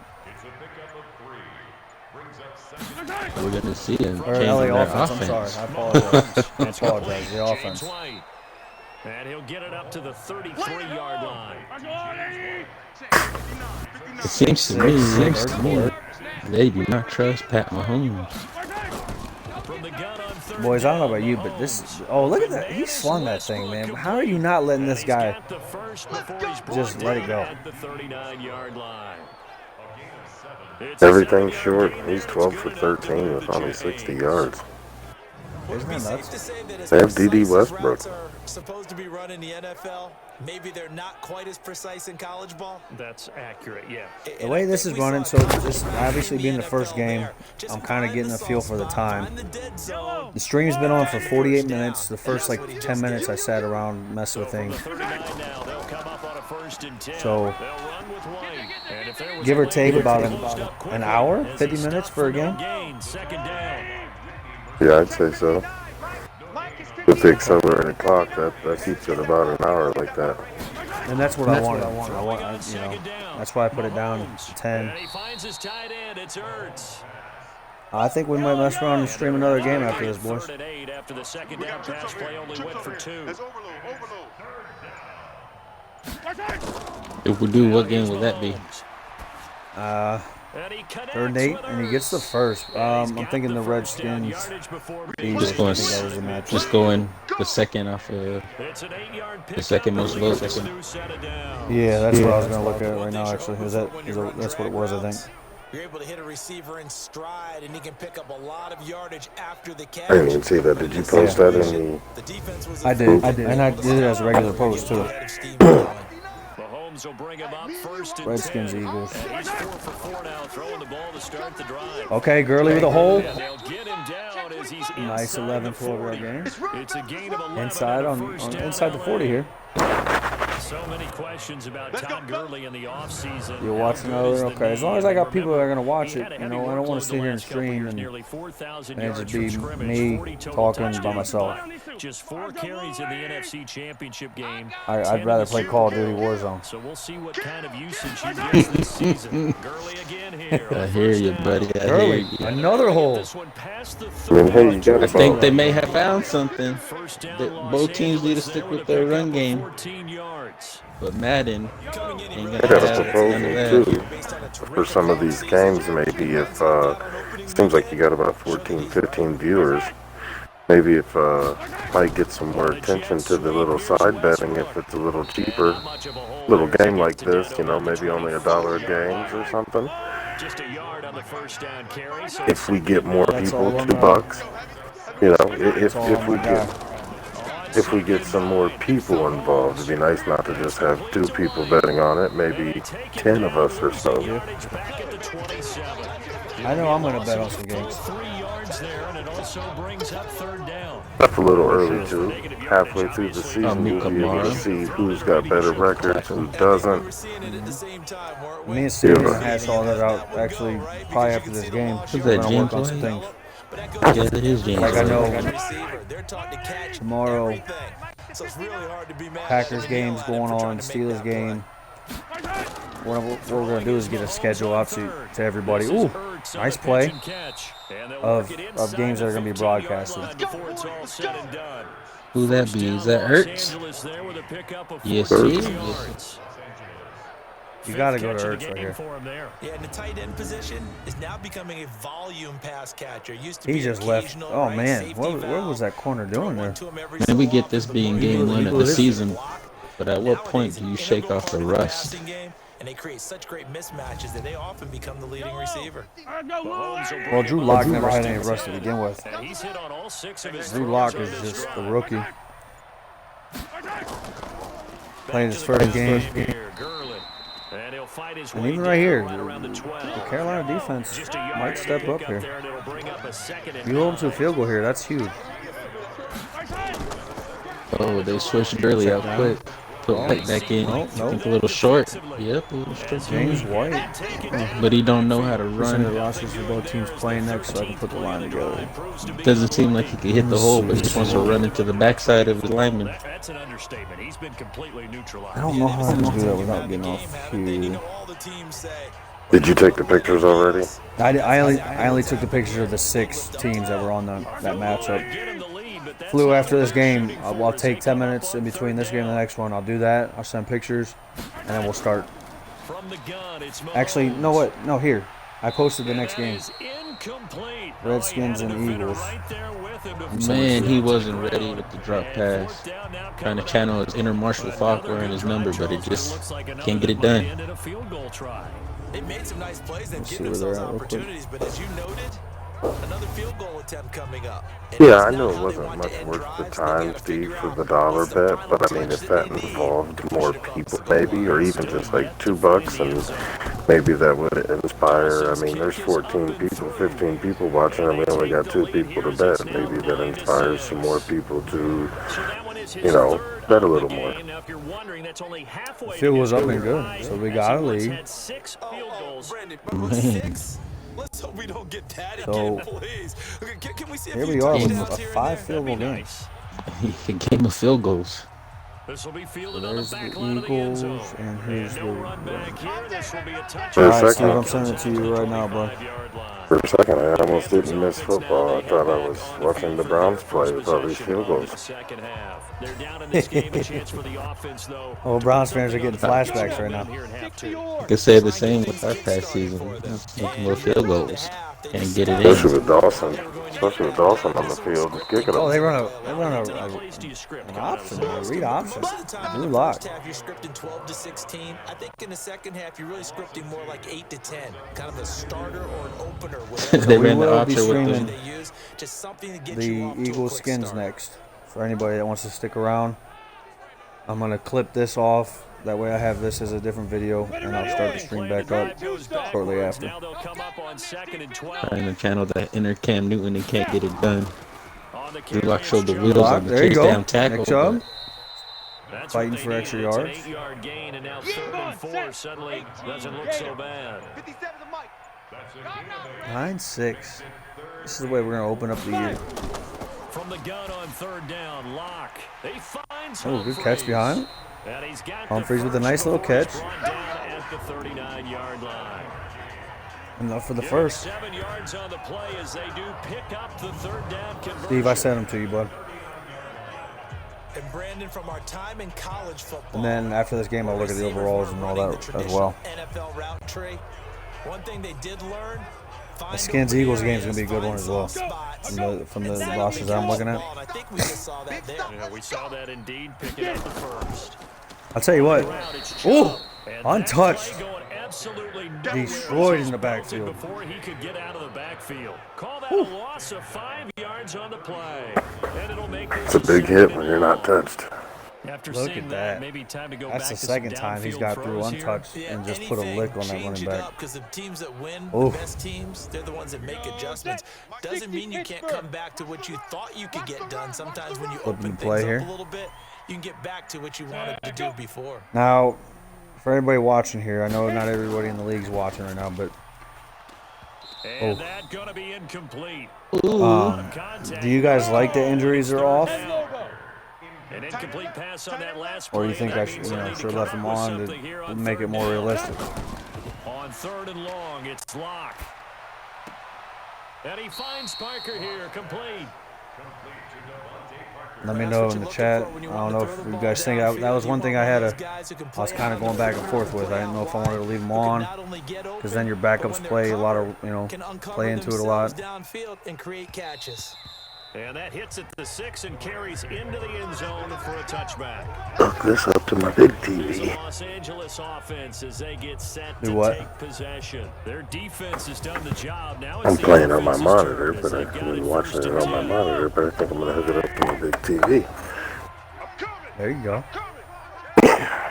We're going to see him Or change LA their offense, I'm sorry. I apologize. I apologize. The offense. James White. And he'll get it up to the 33-yard line. It seems to me, they do not trust Pat Mahomes. From the gun on third Boys, I don't know down, about you, but this... Oh, look at that. He slung that thing, man. How are you not letting this guy just let it go? at the 39-yard line. It's Everything's short. He's 12 for 13 with only 60 yards. Isn't that nuts? To say that as They have precise D.D. as Westbrook. routes are supposed to be run in the NFL, maybe they're not quite as precise in college ball. That's accurate, yeah. The way this is running, so this obviously being the first game, I'm kind of getting a feel for the time. The stream's been on for 48 minutes. The first, like, 10 minutes I sat around messing with things. So, give or take about an hour, 50 minutes for a game. Yeah, I'd say so. With the accelerated clock, that keeps it about an hour like that. And that's what I wanted. That's why I put it down to 10. And he finds his tight end. It's Ertz. I think we might mess around and stream another game after this, boys. Third and 8 after the second down pass play only went for 2. If we do, what game will that be? Third and 8, and he gets the first. I'm thinking the Redskins. Just going the second off of the second most votes. Yeah, that's what I was going to look at right now, actually. That's what it was, I think. You're able to hit a receiver in stride, and he can pick up a lot of yardage after the catch. I didn't even see that. Did you post that in the... The defense was I did. And I did it as a regular post, too. Mahomes will bring him up first and Redskins, 10. Eagles. And he's 4 for 4 now, throwing the ball to start the drive. Okay, Gurley with a hole. And they'll get him down as he's Nice inside 11, the 12-yard 40. game. It's a gain of 11 Inside and a first down inside the 40 here. So many questions about Todd Gurley in the offseason. You're watching another? Okay, as long as I got people that are going to watch it, I don't want to sit here and stream and it just be me talking by myself. Just 4 carries in the NFC Championship game. I'd rather play Call of Duty Warzone. So we'll see what kind of usage he gets this season. Gurley again here. I hear you, buddy. I hear Gurley, you. another hole. I mean, hey, you got I to think they may have found something. Both teams need to stick with their run game. But Madden ain't gonna I got a have none of proposal, that. too, for some of these games, maybe if, seems like you got about 14, 15 viewers, maybe if, might get some more attention to the little side betting if it's a little cheaper, little game like this, you know, maybe only $1 a game or something. If we get more people, $2, you know, if we get some more people involved, it'd be nice not to just have 2 people betting on it, maybe 10 of us or so. I know I'm going to bet on some games. That's a little early too. Halfway through the season, you'll be able to see who's got better records, who doesn't. Me and Steve are going to hash all that out, actually, probably after this game. Who's We're that, going to work James on some White? things. Yeah, that is James. Like I know They're taught to catch tomorrow, everything. So it's really hard to be mad. Packers game's going on, Steelers game. What we're going to do is get a schedule out to everybody. Ooh, nice play of games that are going to be broadcasted. Who that be? Is that Ertz? Yes, he is. You got to go to Ertz right here. Yeah, and the tight end position is now becoming a volume pass catcher. Used to He be just left. occasional, Oh, right, man. safety What valve, was that corner throw doing there? one to him every Man, so we get often, this but being when game you one of blew the his- season. block, But at what point do you shake off the rust? and they create such great mismatches that they often become the leading receiver. Well, Drew Lock never had any rust to begin with. He's hit on all 6 of his Drew Lock is just a rookie. Playing his first game. And even right here, the Carolina defense might step up here. You hold them to a field goal here, that's huge. Oh, they switched early out quick. Put White back in. Nope. I think a little short. Yep, a little short. James White. But he don't know how to Listen to the run. rosters for both teams playing next so I can put the line together. Doesn't seem like he can hit the hole, but he just wants to run into the backside of his lineman. That's an understatement. He's been completely neutralized. I don't know how to do that without getting off here. Did you take the pictures already? I only took the pictures of the 6 teams that were on that matchup. Flew after this game. I'll take 10 minutes in between this game and the next one. I'll do that. I'll send pictures, and then we'll start. Actually, no, what? No, here. I posted the next game. Redskins and Eagles. Man, he wasn't ready with the drop pass. Trying to channel his inner Marshall Faulk wearing his number, but it just can't get it done. They made some nice plays and given themselves opportunities, but as you noted, another field goal attempt coming up. Yeah, I know it wasn't much worth the time, Steve, for the dollar bet, but I mean, if that involved more people maybe, or even just like $2, and maybe that would inspire, I mean, there's 14 people, 15 people watching, and we only got 2 people to bet. Maybe that inspires some more people to, you know, bet a little more. The field was up and good, so we got a lead. Man. Let's hope we don't get that So, again, please. Can we see here we are with a 5 field goal game. A game of field goals. This will be fielded There's on the the back line of the end zone. Eagles, and here's the... Run back here. This will be a touch. For a Alright, Steve, second, I'm sending it to you right now, bro. for a second, I almost didn't miss football. I thought I was watching the Browns play with all these field goals. Second half. They're down in this game. A chance for the offense, though. Oh, Browns fans are getting flashbacks right now. I could say the same with our past season. Making more field goals and get it Especially in. with Dawson. Especially with Dawson on the field, just kicking Oh, them. they run an option, a read option. Drew Lock. Half you're scripting 12 to 16. I think in the second half you're really scripting more like 8 to 10, kind of a starter or an opener. They we ran the will be option with streaming them. They use just something to get The you off to a Eagles quick skins start. next. For anybody that wants to stick around, I'm going to clip this off. That way I have this as a different video, and I'll start the stream back up shortly after. Now they'll come up on 2nd and 12. Trying to channel that inner Cam Newton and can't get it done. On the Drew carry, Lock showed the it's wheels Lock, on the there you chase go. down tackle. Nick Chubb. but That's Fighting what they for extra needed. yards. It's an 8-yard gain, and now 3rd and 4 suddenly doesn't look so bad. 57 to Mike. 9-6. This is the way we're going to open up the year. From the gun on 3rd down, Lock. He finds Oh, good catch behind. And he's got Humphreys the with a nice first little before he's catch. brought down at the 39-yard line. Enough for the first. 7 yards on the play as they do pick up the 3rd down conversion. Steve, I sent them to you, bud. And Brandon, from our time in college football, And then after this game, I'll look at the overalls and all that as well. NFL route tree. One thing they did learn. The Skins Eagles game is going to be a good one as well. From the rosters that I'm looking at. I think we just saw that there. Yeah, we saw that indeed, picking up the first. I'll tell you what. Ooh, And untouched. that play going absolutely Destroyed in the backfield. before he could get out of the backfield. Call that a loss of 5 yards on the play. And it'll make It's a big hit when you're not touched. After Look seeing at that. maybe time to go That's back the to some second time he's downfield got through throws here. untouched and just put a lick on that running back. Because the teams that win, Oof. the best teams, they're the ones that make adjustments. Doesn't mean you can't come back to what you thought you could get done. Sometimes when you Flipping open the play things here. up a little bit, you can get back to what you wanted to do before. Now, for everybody watching here, I know not everybody in the league's watching right now, but And that gonna be incomplete. do you guys like the injuries are off? An incomplete pass on that last Or play. you think I should, should have left them on to make it more realistic? On 3rd and long, it's Lock. And he finds Parker here, complete. Let me know in the chat. I don't know if you guys think that was one thing I was kind of going back and forth with. I didn't know if I wanted to leave them on because then your backups play a lot of, play into it a lot. And that hits at the 6 and carries into the end zone for a touchback. Hook this up to my big TV. The Los Angeles offense as they get set Do to what? take possession. Their defense has done the job. Now I'm it's playing on my monitor, but I'm watching it on my monitor, but I think I'm going to hook it up to my big TV. There you go.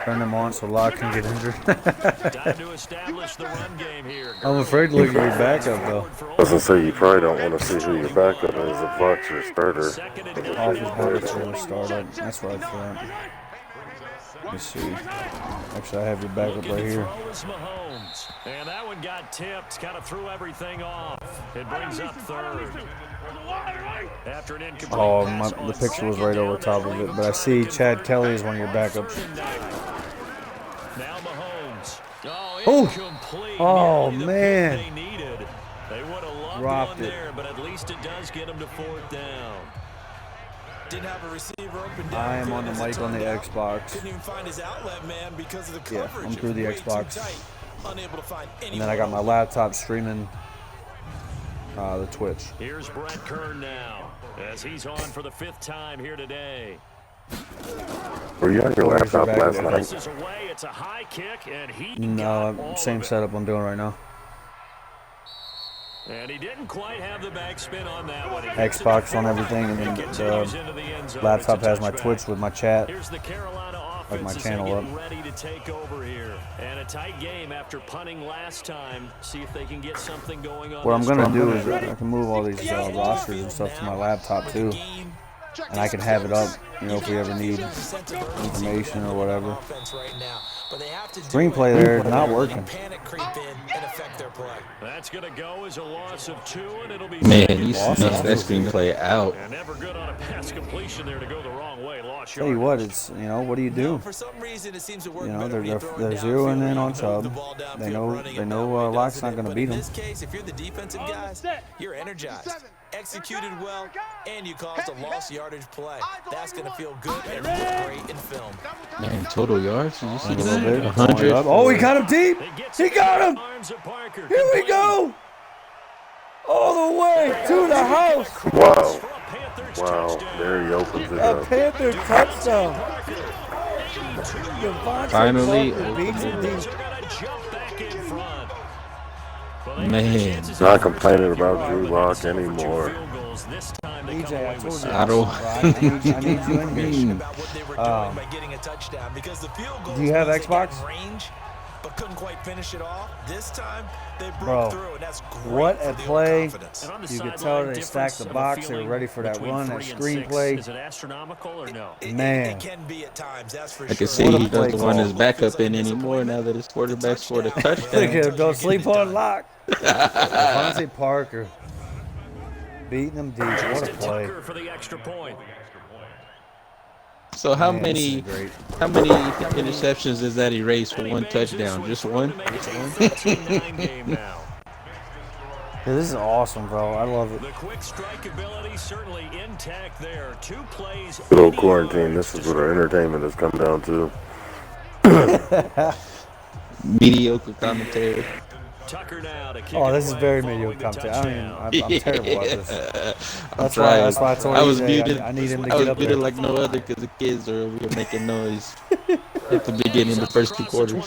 Turn them on so Locke can get injured. Time to establish the run game here. I'm afraid to look at your backup, though. I was going to say, you probably don't want to see who your backup is if Fox your starter. Office Bullets going to start up. That's what I thought. Let me see. Actually, I have your backup right here. And that one got tipped, kind of threw everything off. It brings up third. After an incomplete pass the picture was right over top of it, but I see Chad Kelly is one of your backups. Now Mahomes. Oh man. They would have loved Dropped one it. there, but at least it does get them to 4th down. Didn't have a receiver open down. I am on the mic on the Xbox. Couldn't even find his outlet man because of the coverage. Yeah, I'm through the Way too Xbox. tight. Unable to find And then I got my laptop streaming the Twitch. Here's Brett Kern now, as he's on for the 5th time here today. Were you on your laptop last night? This is away. It's a high kick, and he No, got all same of it. setup I'm doing right now. And he didn't quite have the backspin on that one. Xbox on everything, and then the laptop has my Twitch with my chat. Here's the Carolina Like my offense channel up. ready to take over here. And a tight game after punting last time. See if they can get something going on. What I'm gonna do is I can move all these rosters and stuff to my laptop too, and I can have it up, if we ever need information or whatever. Screenplay there is not working. That's gonna go as a loss of 2, and it'll be Man, you snuffed that screenplay out. and never good on a pass completion there to go the wrong way. Lost Tell you what, it's what do you do? For some reason, it seems to work They're zeroing in on Chubb. They know Locke's not gonna beat In him. this case, if you're the defensive guys, you're energized, executed well, and you caused a lost yardage play. That's gonna feel good and look great in film. Man, total yards? Did you see A little that? bit. 100? Oh, he got him deep. He got him. Here we go. All the way to the house. Wow. Wow. There he opens it A up. Panther touchdown. Finally, man. Not complaining about Drew Lock anymore. DJ, I told you. I don't. I need you in here. About what they were doing by getting a touchdown because the field goal Do you have means they got Xbox? range, but couldn't quite finish it off. This time they broke Bro, through, and that's great what for a the play. confidence. You could tell they stacked the box. They were ready for that run, that screenplay. Is it astronomical or no? Man. It can be at times, that's for I sure. can see he doesn't want his backup in anymore now that his quarterback scored a Look touchdown. at him. Don't sleep on Locke. Devontae Parker beating him deep. What a play. Tucker for the extra point. So how Man, many this is great. interceptions does that erase for one touchdown? Just one? Yeah, this is awesome, bro. I love it. The quick strike ability certainly intact there. 2 plays. Good old quarantine. This is what our entertainment has come down to. Mediocre commentary. Tucker now to kick Oh, this it is away very following mediocre the content. I'm terrible at this. I'm trying. That's why I told I was EJ muted. I need him to I get was up muted there. like no other because the kids are over here making noise at the beginning of the first 2 quarters.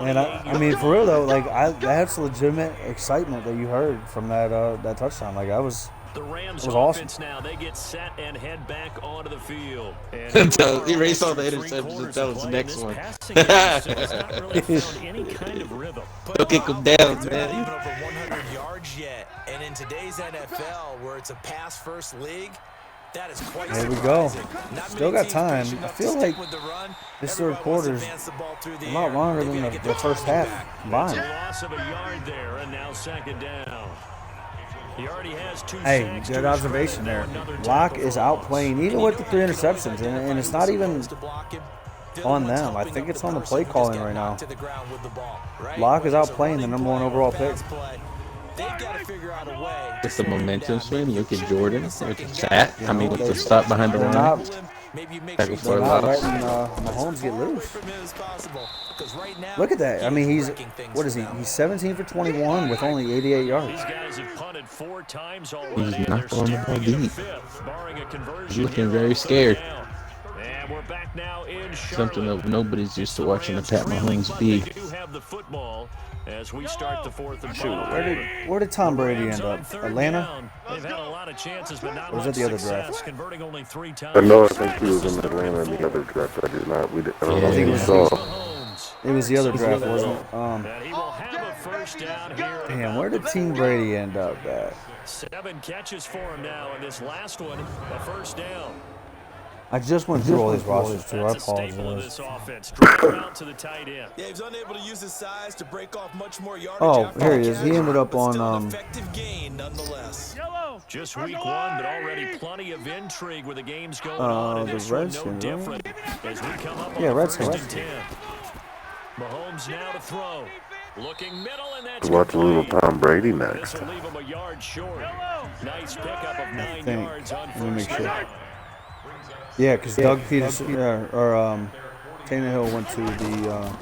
And I mean, for real though, like that's legitimate excitement that you heard from that touchdown. Like I was. The Rams It was awesome. offense now, they get set and head back onto the field. Until erase all the interceptions and tell us the next one. Don't kick them down, Not man. even over 100 yards yet. And in today's NFL, where it's a pass-first league, that is quite There we go. surprising. Not Still many got teams time. patient I enough feel to like stick with the run. this third Everyone wants to quarter's advance the ball through the a lot air. longer They've than gotta get the first half It's combined. a loss of a yard there, and now 2nd down. He already has 2 Hey, sacks, good 2 observation straight, there. and another Locke tackle is for loss. outplaying, even with the 3 interceptions, and it's not even on them. I think it's on the play calling right now. Locke is outplaying the number 1 overall pick. They've got to figure out a way. It's the momentum swing. Look at Jordan. Look at Sat. I mean, with the stop behind the They're line. not, Tackle for they're a not loss. letting Mahomes get loose. Look at that. I mean, he's, what is he? He's 17 for 21 with only 88 yards. These guys have punted 4 times already. He's not throwing the ball deep. Barring a conversion. He's looking very scared. And we're back now in Something Charlotte. that nobody's used to watching the Pat Mahomes be. They do have the football as we start the 4th and 5. Where did Tom Brady end up? Atlanta? They've had a lot of chances, but not Or was much that the other success, draft? converting only 3 times. I know. I think he was in Atlanta in the other draft. I did not. I don't know I think if it we was saw. It was the other draft, wasn't it? That he will have a first down here. Damn, where did Team Brady end up at? 7 catches for him now, and this last one, a first down. I just went through all these rosters too. I That's a staple of apologize. this offense. Drop out to the tight end. Yeah, he's unable to use his size to break off much more yardage. Oh, after here the he is. He catch, ended up but still on an effective gain nonetheless. Just week 1, but already plenty of intrigue where the game's going on. And the this one no Redskins, right? different as we come up on Yeah, the Redskins. first and 10. Mahomes now to throw. Looking middle, and that's Watch a little complete. Tom Brady This next. will leave him a yard short. Nice pickup of 9 think. yards on Let me make first sure. down. Yeah, because Doug Peterson or Tannehill went to the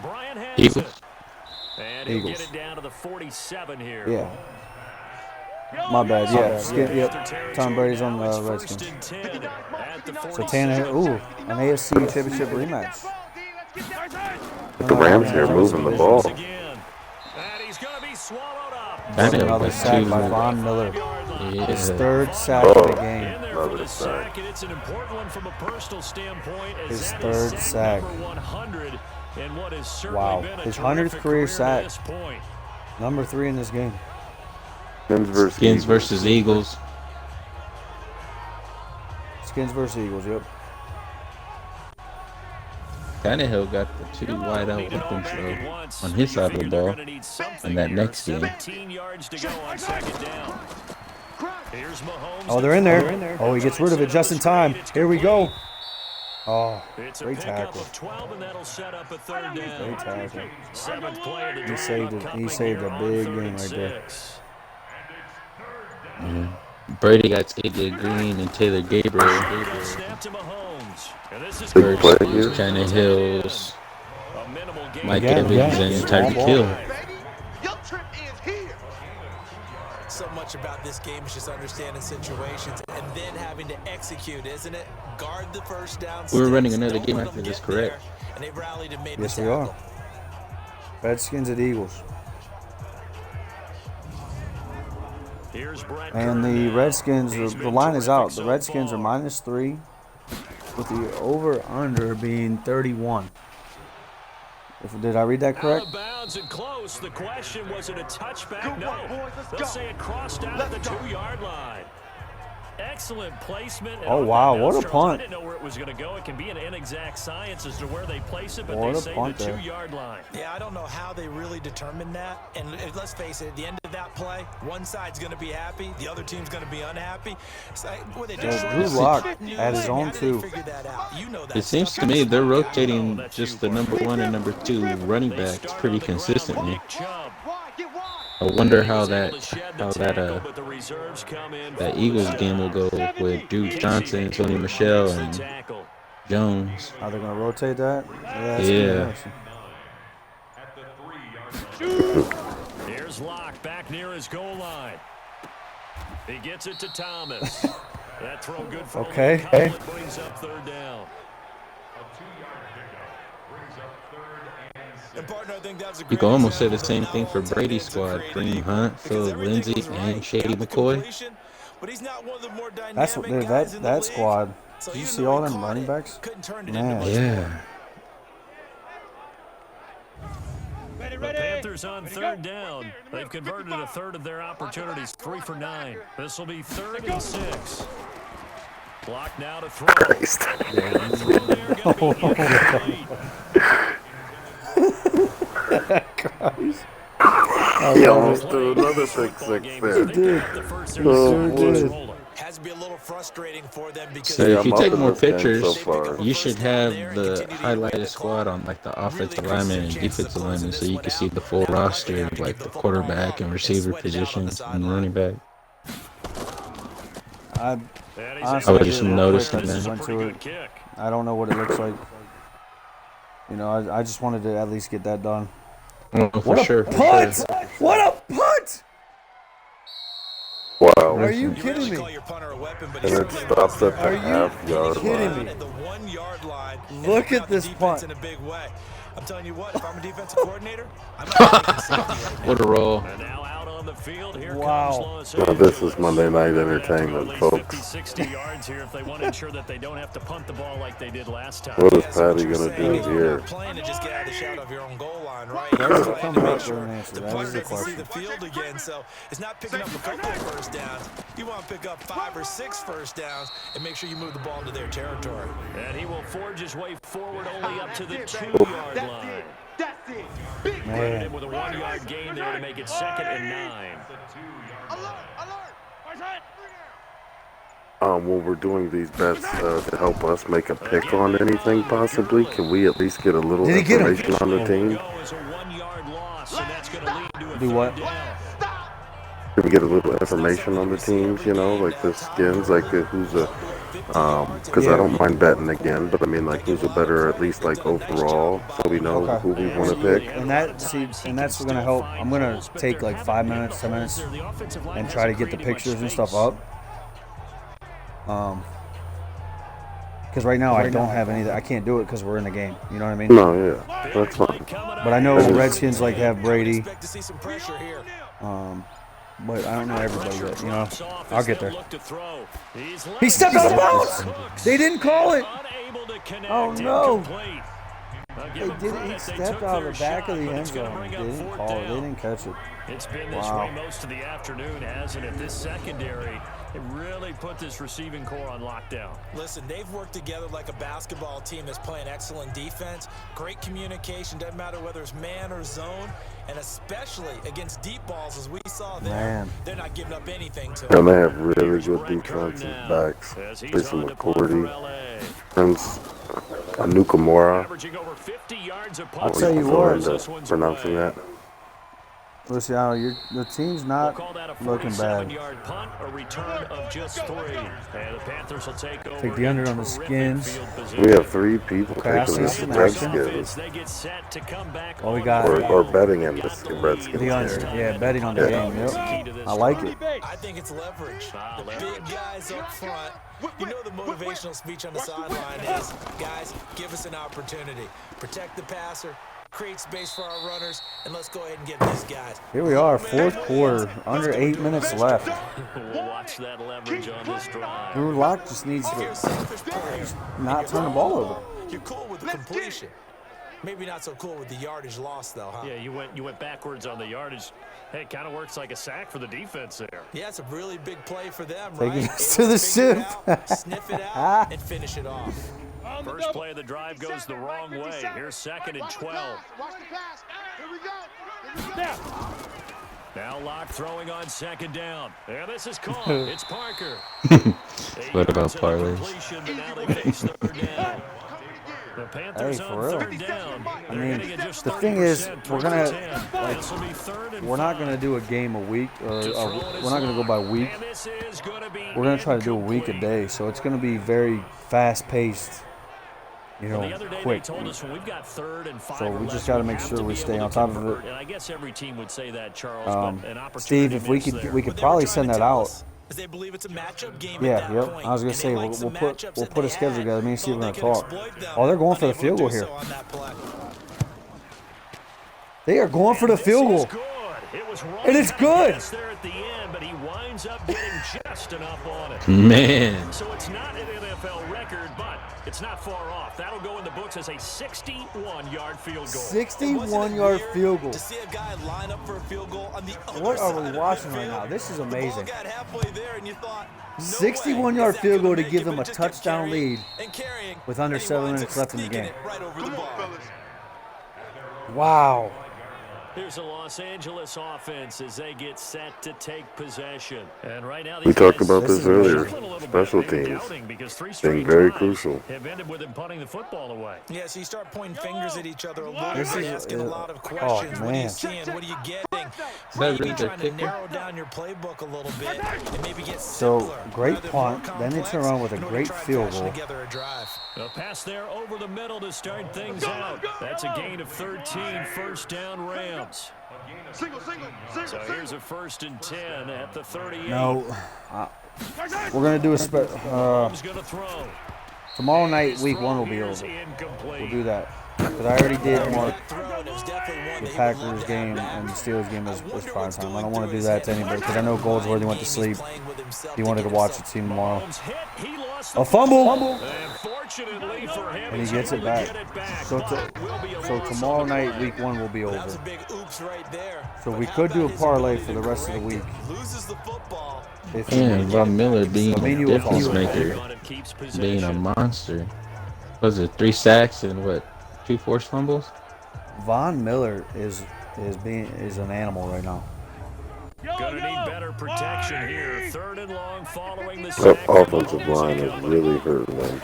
Brian has Eagles. it. And he'll Eagles. get it down to the 47 here. yeah. My bad. Yeah, yep. Tom Brady's on the Redskins. So Tannehill, ooh, an AFC Championship rematch. The Rams here moving the ball. Again. And he's going to be swallowed up. Another sack by Von Miller. His 3rd sack of the game. In there for the sack, and it's an important one from a personal standpoint. As His that 3rd is sack. number 100, and what has certainly Wow. been a His 100th terrific career to sack. this point. Number 3 in this game. Skins versus Eagles. Skins versus Eagles, yep. Tannehill got the 2 wide out weapons though on his side of the ball in that next game. 17 yards to go on 2nd down. Here's Mahomes. Oh, they're in there. Oh, he gets rid of it just in time. Here we go. Oh, It's a great pickup tackle. of 12, and that'll set up a 3rd down. Great tackle. 7th play of the He drive saved it. coming He saved here a on big 3rd game and right there. 6. Brady got AJ Green and Taylor Gabriel Snap to Mahomes. And this is Big play versus here. Tannehill's a minimal gain. Mike Yeah, Evans and Tyreek Hill. Your trip is here. So much about this game is just understanding situations and then having to execute, isn't it? Guard the first down. We're running sticks, another don't game let after them this, get correct? there, and they've rallied and made Yes, the we tackle. are. Redskins at Eagles. Here's Brett And Kerr the now. Redskins, He's the been line is out. terrific The so Redskins are far. -3 with the over-under being 31. Did I read that Out correct? of bounds and close. The question, was it a touchback? Good No. work, boys. Let's They'll go. say it crossed out at the Let's go. 2-yard line. Excellent placement. And Oh, on wow, that what note, a Charles, I punt. didn't know where it was going to go. It can be an inexact science as to where they place it, but What they a say punt the there. 2-yard line. Yeah, I don't know how they really determined that. And let's face it, at the end of that play, one side's going to be happy, the other team's going to be unhappy. It's like, what they Yeah, just Drew Lock had his own How did they two. figure that out? You know that It seems stuff. to me they're rotating just the number 1 and number 2 running backs pretty consistently. Nick Chubb. I wonder how Was able that to shed the tackle, but the reserves come in that for Eagles the game will go with Drew Johnson, Tony Michelle, and tackle. Jones. Are they going to rotate that? That's Yeah. interesting. Here's Locke back near his goal line. He gets it to Thomas. That throw good for Okay. only a couple. It brings up 3rd down. And partner, I think that's a You great can almost say the example same of thing how for all Brady's teammates are squad. creating Kareem Hunt, because Philip everything Lindsay, was right. and Shady Got the McCoy. completion, but he's not one of the more That's what dynamic guys in the that league. squad. So Did you even see though all he them caught running it, backs? couldn't turn it Man. into much Yeah. more. The Panthers on 3rd down. They've converted a third of their opportunities, 3 for 9. This will be 3rd and 6. Block now to throw. Christ. Throw there, gonna be incomplete. He almost threw another pick six there. They got the first there. Oh, Just boy. rolling. has to be a little frustrating for them because So if you take more this game pictures, so far. you should have the highlighted squad on like the offensive lineman and defensive lineman, so you can see the full roster of like the quarterback and receiver positions and running back. I I was just noticing that. that. I don't know what it looks like. You know, I just wanted to at least get that done. Oh, for sure. Punt! What a punt! Wow. Are you kidding me? And it stops at the half-yard line. Look at this punt. I'm telling you what, if I'm a defensive coordinator, I'm What a roll. And now out on the field, here Wow. Now, this is Monday Night Entertainment, folks. 60 yards here if they want to ensure that they don't have to punt the ball like they did last time. What is Patty going to do here? playing to just get out of the shadow of your own goal line, right? That's You're coming trying to up make for sure an answer. the That player is the gets to see question. the field again, so it's not picking up a couple of first downs. You want to pick up 5 or 6 first downs and make sure you move the ball into their territory. And he will forge his way forward only up to the 2-yard line. That's it. Big Put him with a 1-yard gain there to make it 2nd and 9. When we're doing these bets to help us make a pick on anything, possibly, can we at least get a little information on the team? Do what? Can we get a little information on the teams, you know, like the skins, like who's a, because I don't mind betting again, but I mean, like, who's a better, at least, like, overall, so we know who we want to pick. And that's going to help. I'm going to take like 5 minutes, 10 minutes, and try to get the pictures and stuff up. Because right now I don't have any. I can't do it because we're in the game. You know what I mean? No, yeah, that's fine. But I know Redskins like have Brady. But I don't know everybody yet. You know, I'll get there. He stepped out of bounds. They didn't call it. Oh no! They didn't. He stepped out of the back of the end zone. They didn't call it. They didn't catch it. It's been this way most of the afternoon, hasn't it? This secondary, it really put this receiving core on lockdown. Listen, they've worked together like a basketball team that's playing excellent defense. Great communication, doesn't matter whether it's man or zone, and especially against deep balls, as we saw there. They're not giving up anything to them. And they have really good defensive backs. Jason McCourty, Prince, Anukamura. I'll tell you what. Pronouncing that. Luciano, the team's not looking bad. Punt, a return of just 3. And the Panthers will take over. Take the under on the Skins. We have 3 people taking the Redskins. They get set to come back. Oh, we got or betting on the Redskins. The under, yeah, betting on the game. Yep. I like it. I think it's leverage. The big guys up front. You know the motivational speech on the sideline is, guys, give us an opportunity. Protect the passer. Create space for our runners, and let's go ahead and get these guys. Here we are, 4th quarter, under 8 minutes left. We'll watch that leverage on this drive. Drew Lock just needs to not turn the ball over. You're cool with the completion. Maybe not so cool with the yardage loss, though, huh? Yeah, you went backwards on the yardage. Hey, it kind of works like a sack for the defense there. Yeah, it's a really big play for them, Taking right? us to the ship. Sniff it out and finish it off. First play of the drive goes the wrong way. Here's 2nd and 12. Watch the pass. Here we go. Now Locke throwing on 2nd down. There, this is caught. It's Parker. What about parlays? But now they face 3rd down. The Panthers for on real. 3rd down. I mean, the thing is, we're not gonna do a game a week, or we're not gonna go by week. We're gonna try to do a week a day, so it's gonna be very fast-paced. You know, quick. So we just got to make sure we stay on top of it. And I guess every team would say that, Charles. Steve, if we could probably send that out. They believe it's a matchup game. Yeah, yep. I was gonna say we'll put a schedule together. Me and Steve are gonna talk. Oh, they're going for the field goal here. They are going for the field goal. And it's good. Man. So it's not an NFL record, but it's not far off. That'll go in the books as a 61-yard field goal. 61-yard field goal. To see a guy line up for a field goal on the other What are side we watching right now? This is amazing. 61-yard field goal to give them a touchdown lead with under 7 minutes left in the game. Wow. Here's the Los Angeles offense as they get set to take possession. And right now, We these talked guys about this earlier. shuffling a little bit. Special They were teams doubting because three being straight very drives crucial. have ended with them punting the football away. Yeah, so you start pointing fingers at each other a little This bit, is- asking a lot of oh, questions. What are you man. seeing? What are you getting? that Maybe really their trying to kicker? narrow down your playbook a little bit and maybe get So, simpler great rather than punt, more then they turn complex around with a in order great to try and field fashion goal. together a drive. A pass there over the middle to start things out. That's a gain of 13, first down Rams. So here's a 1st and 10 at the 38. No, we're gonna do a Mahomes gonna throw. tomorrow night. Week 1 will be over. We'll do that because I already did mark the Packers game and the Steelers game as prime time. I don't want to do that to anybody because I know Goldsworthy went to sleep. He wanted to watch the team tomorrow. A fumble, Fortunately for him, and he gets it back. So tomorrow night, Week 1 will be over. So we could do a parlay for the rest of the week. If you And Von Miller being I mean, a you were difference fine. maker, being a monster. Was it 3 sacks and what, 2 forced fumbles? Von Miller is an animal right now. Gonna need better protection here. 3rd and long following the That sack. offensive line is really hurting them.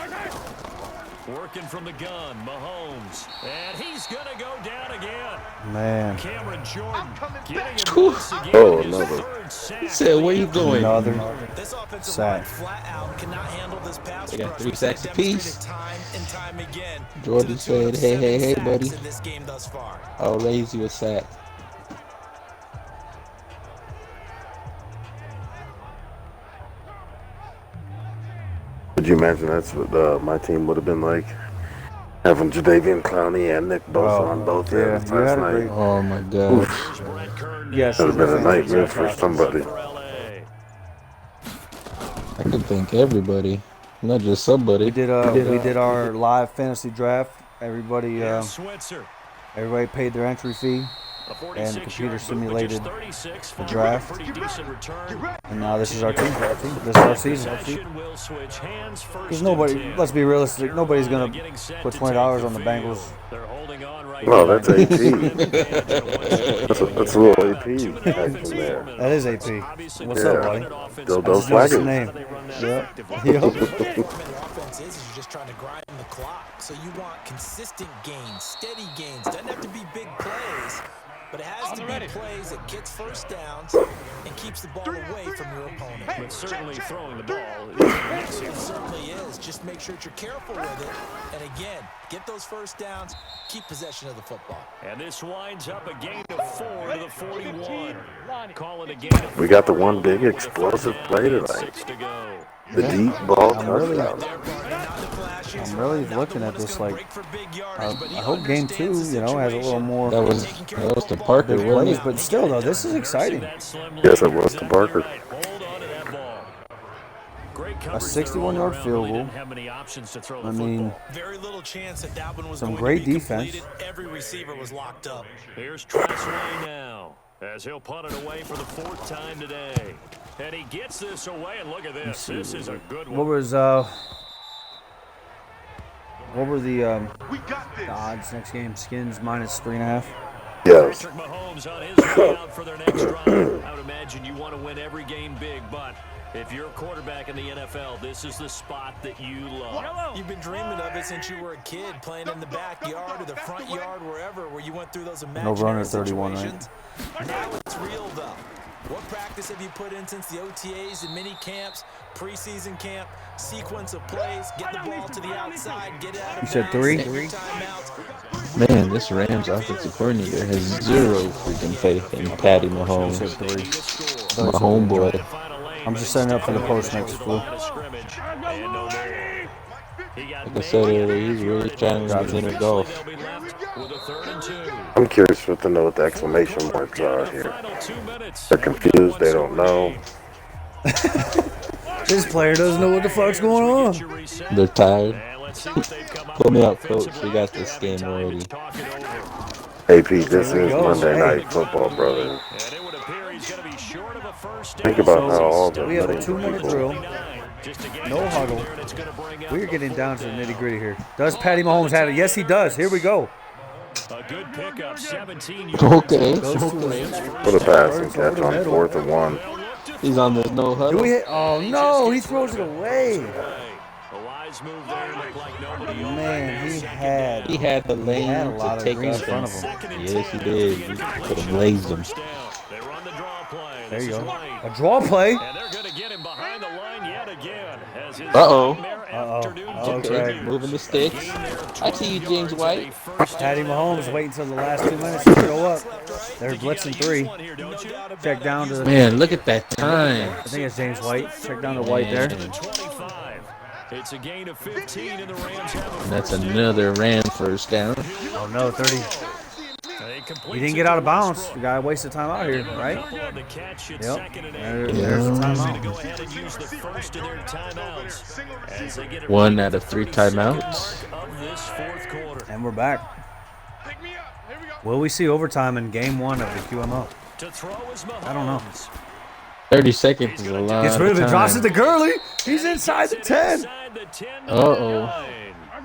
Working from the gun, Mahomes. And he's going to go down again. Man, Cameron Jordan getting him once again. Oh, His another. 3rd sack. He said, where you going? another This offensive sack. line flat out cannot handle this pass They got rush, 3 which sacks they've apiece. demonstrated time and time again Jordan to the tune of said, hey, 7 buddy. sacks in this game thus far. I'll raise you a sack. Could you imagine that's what my team would have been like? Having Jadeveon Clowney and Nick Bosa on both yeah, ends you last had a night. great- Oh my God. Here's Brett Kern Yes, That would have been a nightmare for fantastic. somebody. for LA. I could thank everybody, not just somebody. We did our live fantasy draft. Everybody Here's Switzer. everybody paid their entry fee, A and the 46-yard computer move, simulated but just 36 the for a draft. pretty decent return. and now this is our team. This is our season. Possession will switch hands, 1st Because and nobody, 10. let's be realistic, nobody's Carolina gonna getting set put to $20 take on the field. Bengals. They're holding on right Well, now. that's AP. That's That's a little AP action there. That is AP. What's Yeah. up, buddy? Dildo just noticed the flagging. name. Yep. The offense is you're just trying to grind the clock. So you want consistent gains, steady gains. Doesn't have to be big plays, but it has to be plays that gets first downs and keeps the ball away from your opponent. But certainly throwing the ball It certainly is. Just make sure that you're careful with it. And again, get those first downs, keep possession of the football. And this winds up a gain of 4 to the 41. Call it a gain of We got the 4 one big with a explosive 4th play down and tonight. 6 to go. The deep ball I'm really- touchdown. I'm really looking at this like, I hope game 2, has a little more That was to Parker, big wasn't plays, it? but still though, this is exciting. Yes, it was to Parker. Hold on to that ball. Great A coverage 61-yard there all field around. Really goal. didn't have many options to throw the I mean, football. Very little chance that that one was some going great to be defense. completed. Every receiver was locked up. Here's Tressway now, as he'll punt it away for the 4th time today. And he gets this away, and look at this. This is a good one. what were the odds next game? Skins minus 3.5. Yes. Patrick Mahomes on his way out for their next drive. I would imagine you want to win every game big, but if you're a quarterback in the NFL, this is the spot that you love. You've been dreaming of it since you were a kid, playing in the backyard or the front yard, wherever, where you went through those imaginary runner 31, right? situations. Now it's real, though. What practice have you put in since the OTAs and mini camps, preseason camp, sequence of plays, get the ball to the outside, get it out of You said bounds, 3? timeouts. Man, this Rams offensive coordinator has zero freaking faith in Patty Mahomes. You said 3. My homeboy. I'm just setting up for the post next flu. Like I said earlier, he's really trying to enter golf. I'm curious to know what the exclamation marks are here. They're confused. They don't know. This player doesn't know what the fuck's going on. They're tired. Pull me out, coach. We got this game already. AP, this is Monday Night Football, brother. Think about how all the We have a millions of 2-minute people. drill. No huddle. We're getting down to the nitty gritty here. Does Patty Mahomes have it? Yes, he does. Here we go. A good pickup, 17 yards. Okay. Goes to him. Put a passing Birds over catch the on middle. 4th and 1. He's on the no Do huddle. we hit? Oh no, he throws it away. A wise move there, looked like nobody over Man, he there. had He had the lane had a lot to of take green in off front him. of him. Yes, he did. He could have blazed him. They run the draw play. There you This is go. Wayne. A draw play. And they're going to get him behind the line yet again. As his Uh-oh. nightmare Uh-oh. afternoon Okay. continues. Moving the sticks. I see you, James White. Patty Mahomes waiting until the last 2 minutes to show up. They're blitzing 3. Check down to. Man, look at that time. I think it's James White. Check down to White there. Man, 25. It's a gain of 15, and the Rams have a that's first down. another Ram first down. Oh no, 30. They complete He didn't it get to out of bounds. Westbrook. The guy wasted time out here, right? Couple on the catch at Yep. second and There- 8. There's the Yeah. Going to timeout. go ahead and use the first of their timeouts as they get it One right out of at 3 the 30-second timeouts. mark of this fourth quarter. And we're back. Pick me up. Here we go. Will we see overtime in game 1 of the QML? To throw is Mahomes. I don't know. 30 seconds is a lot Gets rid of it, drops it to time. Gurley. He's inside the 10. Inside the 10 to Uh-oh. 9.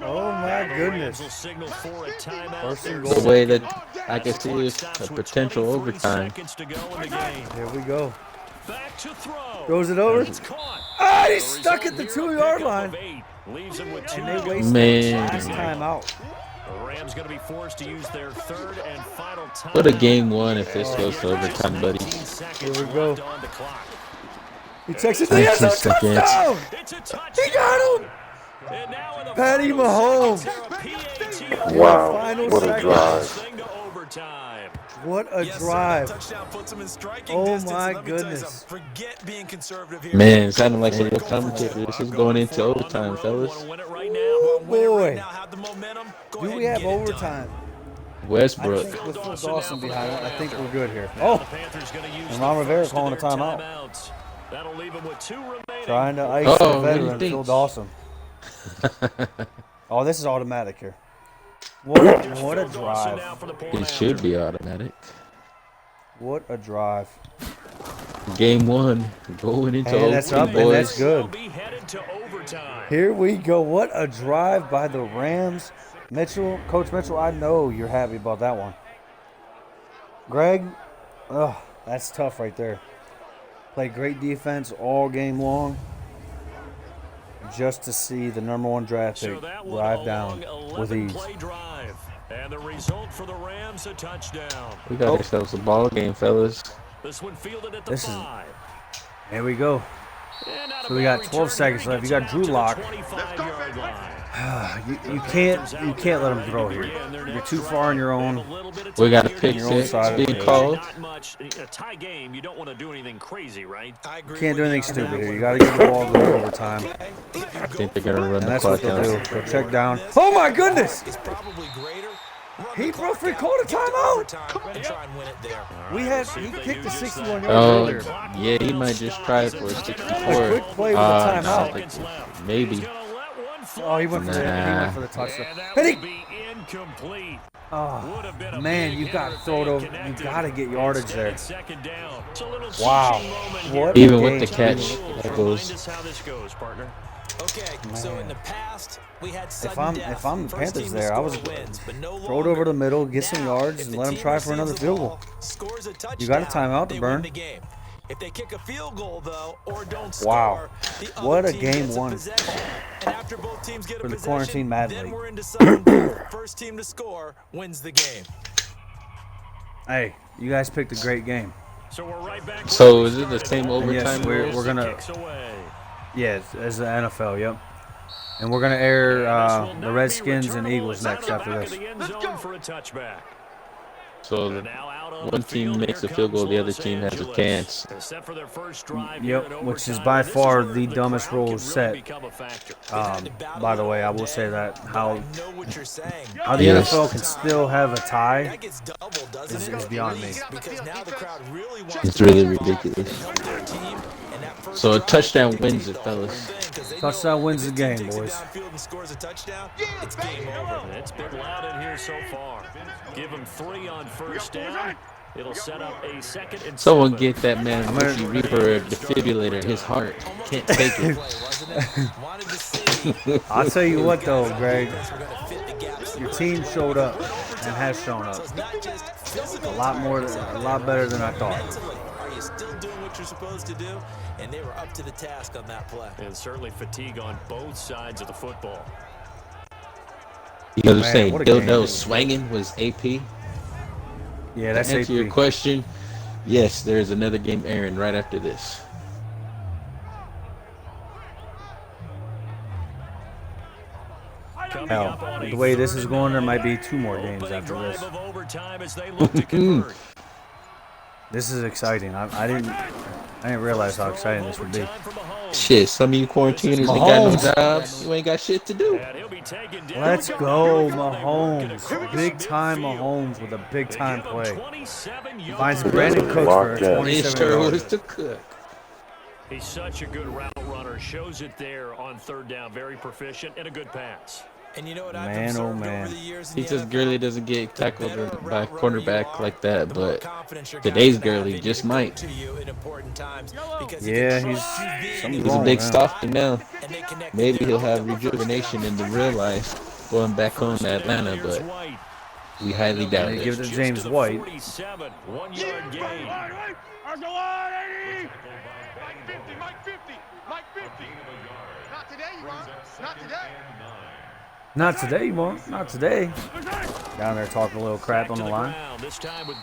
Oh my Rams will goodness. signal for a timeout. First and There's goal. The way that I can see Clock is stops a with potential 23 overtime. seconds to go in the game. Here we go. Back to throw. Throws it over. It's caught. Ah, The he's stuck at the result here, a 2-yard pickup line. of 8. Leaves him with 2 And they to go. wasted Man. last time out. The Rams going to be forced to use their third and final time. What a game 1 if this goes to overtime, buddy. Here we go. On the clock. He checks it to the end zone. 19 seconds. Touchdown. It's a touchdown. He got him. And now in the Patty final Mahomes. seconds here, a PAT Wow, Final what a seconds. drive. thing to overtime. What a Yes, sir, that drive. touchdown puts him in striking Oh, distance. my Let me tell you goodness. something, forget being conservative here. Man, it sounded like a real commentator. This is going into overtime, fellas. Want to win it right now? Oh, Win it right boy. now, have the momentum. Go Do ahead we and have get it done. overtime? I Westbrook. think with Phil Dawson behind it, I think we're good here. Now Oh, the Panthers gonna use and the Ron Rivera first of calling a their timeout. timeouts. That'll leave him with 2 remaining. trying to ice Uh-oh, the what do you veteran think? Phil Dawson. Oh, this is automatic here. What a Phil Dawson drive. now for the point It after. should be automatic. What a drive. Game 1 going into And that's overtime, up, and that's boys. good. Will be headed to overtime. Here we go. What a drive by the Rams. Mitchell, Coach Mitchell, I know you're happy about that one. Greg, that's tough right there. Played great defense all game long. Just to see the #1 draft So pick that one drive a down long with ease. 11-play drive. And the result for the Rams, a touchdown. We got ourselves a ball game, fellas. This one fielded at the This is- 5. Here we go. And out So of we got bounds 12 return, seconds he left. gets You it got out Drew to the Lock. 25-yard line. You can't let him throw here. You're too far on your own. We got a pick Your own six side of the being field. called. Not much. A tie game, you don't want to do anything crazy, right? I agree Can't do with anything you on stupid that here. You one. got to get the ball to overtime. I think they're gonna run And the that's clock what they'll out. do. They'll check down. Oh my goodness! It's probably greater. Run He the clock roughly out, called a get to timeout. overtime, and try and win it there. He kicked the 61 yards Oh, earlier. yeah, he might just try for a 64. Quick play with a timeout. Maybe. He's gonna let one fly. Oh, he went for the Nah. touchdown. And that And will he, be incomplete. oh, Would have been a man, big you got hitter to throw it if over. they You connected. got to get yardage Instead, there. it's second down. It's a little Wow. teaching moment here. What Even a with the game. catch, that Remind goes. us how this goes, partner. Okay, so in the past, we had sudden I'm- death. if I'm the First Panthers team to there, I score was wins, but no throw it over the longer. middle, get some Now, yards, if and the let him team try for receives another the field ball, goal. scores a touchdown, You got a timeout to they burn. win the game. If they kick a field goal, though, or don't Wow. score, the other What a team game gets one. possession. And after both teams get a For the possession, quarantine Madden then League. we're into sudden death. First team to score wins the game. Hey, you guys picked a great game. So we're right back. So where we is it the started. same overtime Yes, we're rules? gonna. Kicks away. Yeah, as the NFL. Yep. And we're gonna air the Redskins and Eagles next after this. For a touchback. So And now out on one the team field, makes a here field goal, the other comes team has a Los chance. Angeles. Set for their first drive here Yep, in which is overtime. by And this far where the dumbest crowd can rule really set. become a factor. By the way, I will say that how I know what you're saying. the Yes. NFL can still have a tie That gets double, doesn't is, it? is beyond me. Because now the crowd really wants It's to really win the ball ridiculous. and help their team, and that first So a drive, touchdown they wins take it, the whole fellas. thing, 'cause they Touchdown know wins if the this team game, takes it boys. downfield and scores a touchdown, it's game over. It's been loud in here so far. Give him 3 on first down. It'll set up a second and Someone 7. get that man Ricky Reaper a defibrillator. His heart can't take it. I'll tell you what though, Greg, your team showed up. and has shown up. So it's not just physical. A lot better than I thought. Mentally, are you still doing what you're supposed to do? And they were up to the task on that play. And certainly fatigue on both sides of the football. You gotta say what a game. dildo swinging was AP. Yeah, that's To answer AP. your question, yes, there's another game airing right after this. Hell, the way this is going, there might be 2 more games after this. This is exciting. I didn't realize how exciting this would be. Shit, some of you quarantiners ain't got no jobs. You ain't got shit to do. Let's go, Mahomes. Big time Mahomes with a big time play. Finds Brandon Cooks for a 27 yards. to cook. He's such a good route runner. Shows it there on 3rd down. Very proficient and a good pass. And you know what Man, I've oh, observed man. over the years in He the just NFL? Gurley doesn't get tackled by a cornerback like that, The more but confidence your today's guys have, Gurley they need just to go might. to you in important times because he Yeah, can he's trust you being something's He's a wrong big with him. softy now. and they connect Maybe there. he'll have rejuvenation in the real life going back home to Atlanta, but we highly doubt They it. give it to James White. 47, 1-yard gain. Mike 50, Mike 50, Mike 50. Not today, you won't. Not today. Not today, you won't. Not today. Down there talking a little crap on the line.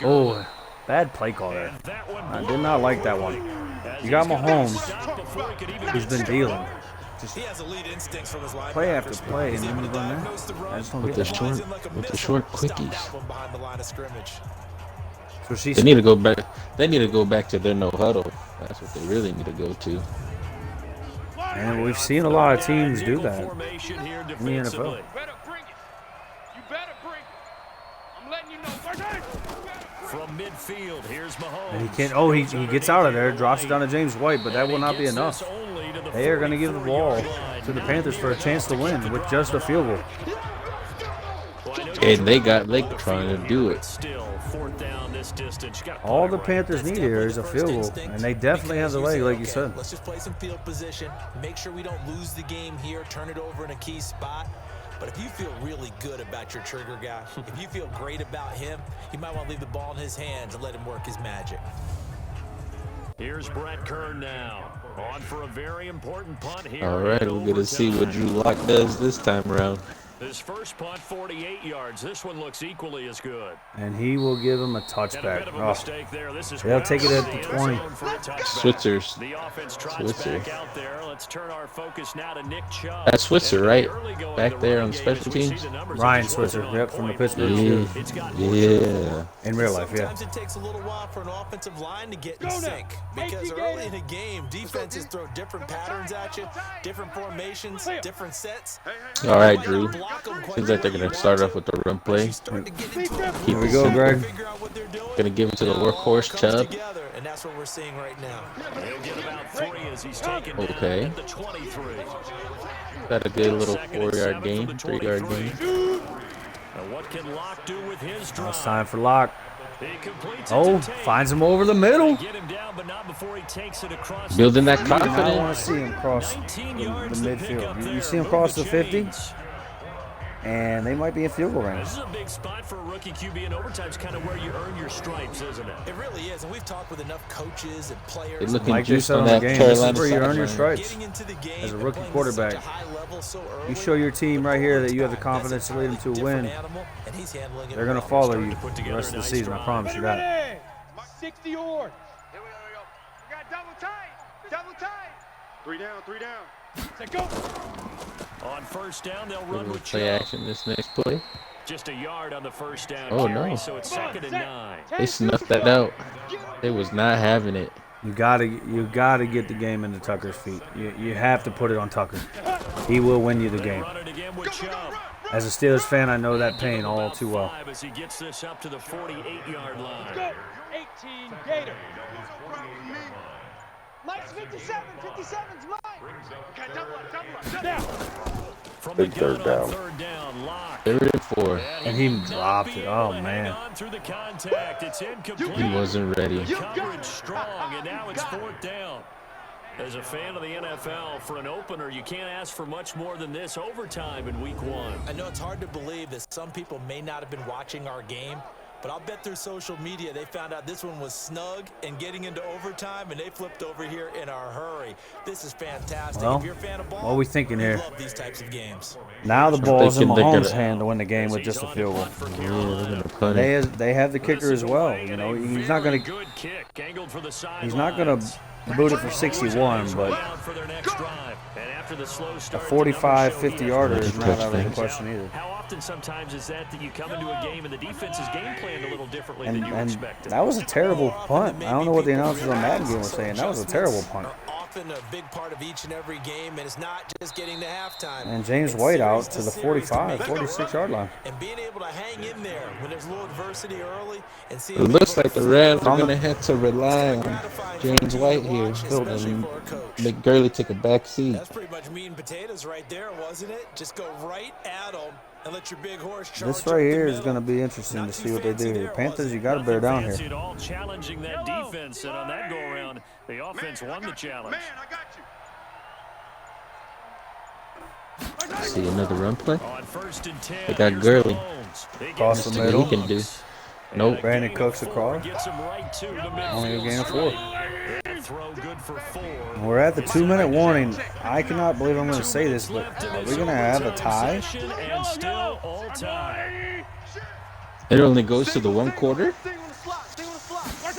Oh, bad play call there. I did not like that one. You got Mahomes, who's been dealing. Just He has elite instincts from his line. play after play, and then you run there. I just don't With get the that. short quickies. Behind the line of scrimmage. So she's They need to go back. They need to go back to their no huddle. That's what they really need to go to. and we've seen a lot of teams do that in the NFL. You better bring it. You better bring it. I'm letting you know. From midfield, here's Mahomes. And he can't. Oh, he gets out of there, drops it down to James White, but that will not be enough. They are going to give the ball to the Panthers for a chance to win with just a field goal. And they got Lake trying to do it. Still, 4th down this distance. All the Panthers need here is a field goal, and they definitely have the leg, like you said. Let's just play some field position. Make sure we don't lose the game here. Turn it over in a key spot. But if you feel really good about your trigger guy, if you feel great about him, you might want to leave the ball in his hands and let him work his magic. Here's Brett Kern now. On for a very important punt here. All right, we're going to see what Drew Lock does this time around. His first punt, 48 yards. This one looks equally as good. And he will give him a And a touchback. bit of a Oh, mistake there. This is they'll take it at the 20. Switzers. The offense trots Switzer. back out there. Let's turn our focus now to Nick Chubb. That's Switzer, right? Early going Back the there running on game special as we see teams. the numbers Ryan just Switzer, working yep, on from the point. Pittsburgh Yeah. It's got Yeah. in real life, yeah. Sometimes it takes a little while for an offensive line to get in sync because early in a game, defenses throw different patterns at you, different formations, different sets. All right, Drew. Seems like they're going to start off with the run play. Here we go, Greg. Going to give it to the workhorse, Chubb. And that's what we're seeing right now. He'll get about 3 as he's taken down Okay. at the 23. Got a good little Second and 4-yard 7 gain, from the 3-yard 23. gain. And what can Locke do with his Now drive? it's time for Locke. He completes it Oh, to Tate. finds him over the middle. Get him down, but not before he takes it across Building that I want confidence. to see him cross 19 the yards to pick up midfield. You there. see him Move cross the the 50, chains. and they might be in field goal range. This is a big spot for a rookie QB, and overtime's kind of where you earn your stripes, isn't it? It really is, and we've talked with enough coaches and players. They're looking Like they juiced said on on the that game, this is Carolina where you earn your sideline. stripes. Getting into the game As a and rookie playing quarterback. at such a high level so early, You show your team right here that you have the that's confidence to lead them to a different win. animal, and he's handling it They're going to well. follow you the rest of the season. I promise you that. Ready? 60 yards. Here we go. We got double tight. Double tight. 3 down, 3 down. Say go. On first down, they'll We're run gonna with play Chubb. action this next play. Just a yard on the first down Oh, carry, no. so it's 2nd and 9. They snuffed that out. They was not having it. You gotta get the game into Tucker's feet. You have to put it on Tucker. He will win you the game. Run it again with Chubb. As a Steelers fan, I know that pain all too well. 5 as he gets this up to the 48-yard line. Go. 18 Gator. Mike's 57. 57's mine. Okay, double up. Down. From Big the gun third down. on 3rd down, Locke. 3rd and 4. And he dropped it. Oh, man. On through the contact. It's incomplete. He wasn't ready. Coverage strong, and now it's 4th down. As a fan of the NFL, for an opener, you can't ask for much more than this overtime in week 1. I know it's hard to believe that some people may not have been watching our game, but I'll bet through social media they found out this one was snug and getting into overtime, and they flipped over here in a hurry. This is fantastic. Well, if you're a fan of ball, what are we thinking here? love these types of games. Now the ball's in Thinking they're Mahomes' gonna- hand to win the game with just a field goal. Yeah, they're gonna punt it. They have the kicker as well. You know, he's not gonna boot it for 61, but a 45, 50-yarder is not out of the question either. How often sometimes is that you come into a game and the defense is game planned a little differently than you And expected? that was a terrible punt. I don't know what the announcers on Madden game were saying. That was a terrible punt. Often a big part of each and every game, and it's not just getting to halftime. And James White out to the 45, 46-yard line. And being able to hang in there when there's a little adversity early and see. It looks like the Rams are gonna have to rely on James White here, and McGurley took a back seat. That's pretty much meat and potatoes right there, wasn't it? Just go right at them and let your big horse charge. This right here is going to be interesting to see what they do here. Panthers, you got to bear down here. All challenging that defense, and on that go-around, the offense won the challenge. See another run play. On 1st and 10, They got Gurley. Across the See what middle. he can do. Nope. Brandon Cooks across. gets him right to the Only a midfield gain of stripe. 4. Throw good for 4. We're at the 2-minute warning. I cannot believe I'm going to say this, but are we going to have a tie? And still all tie. It only goes to the 1 quarter.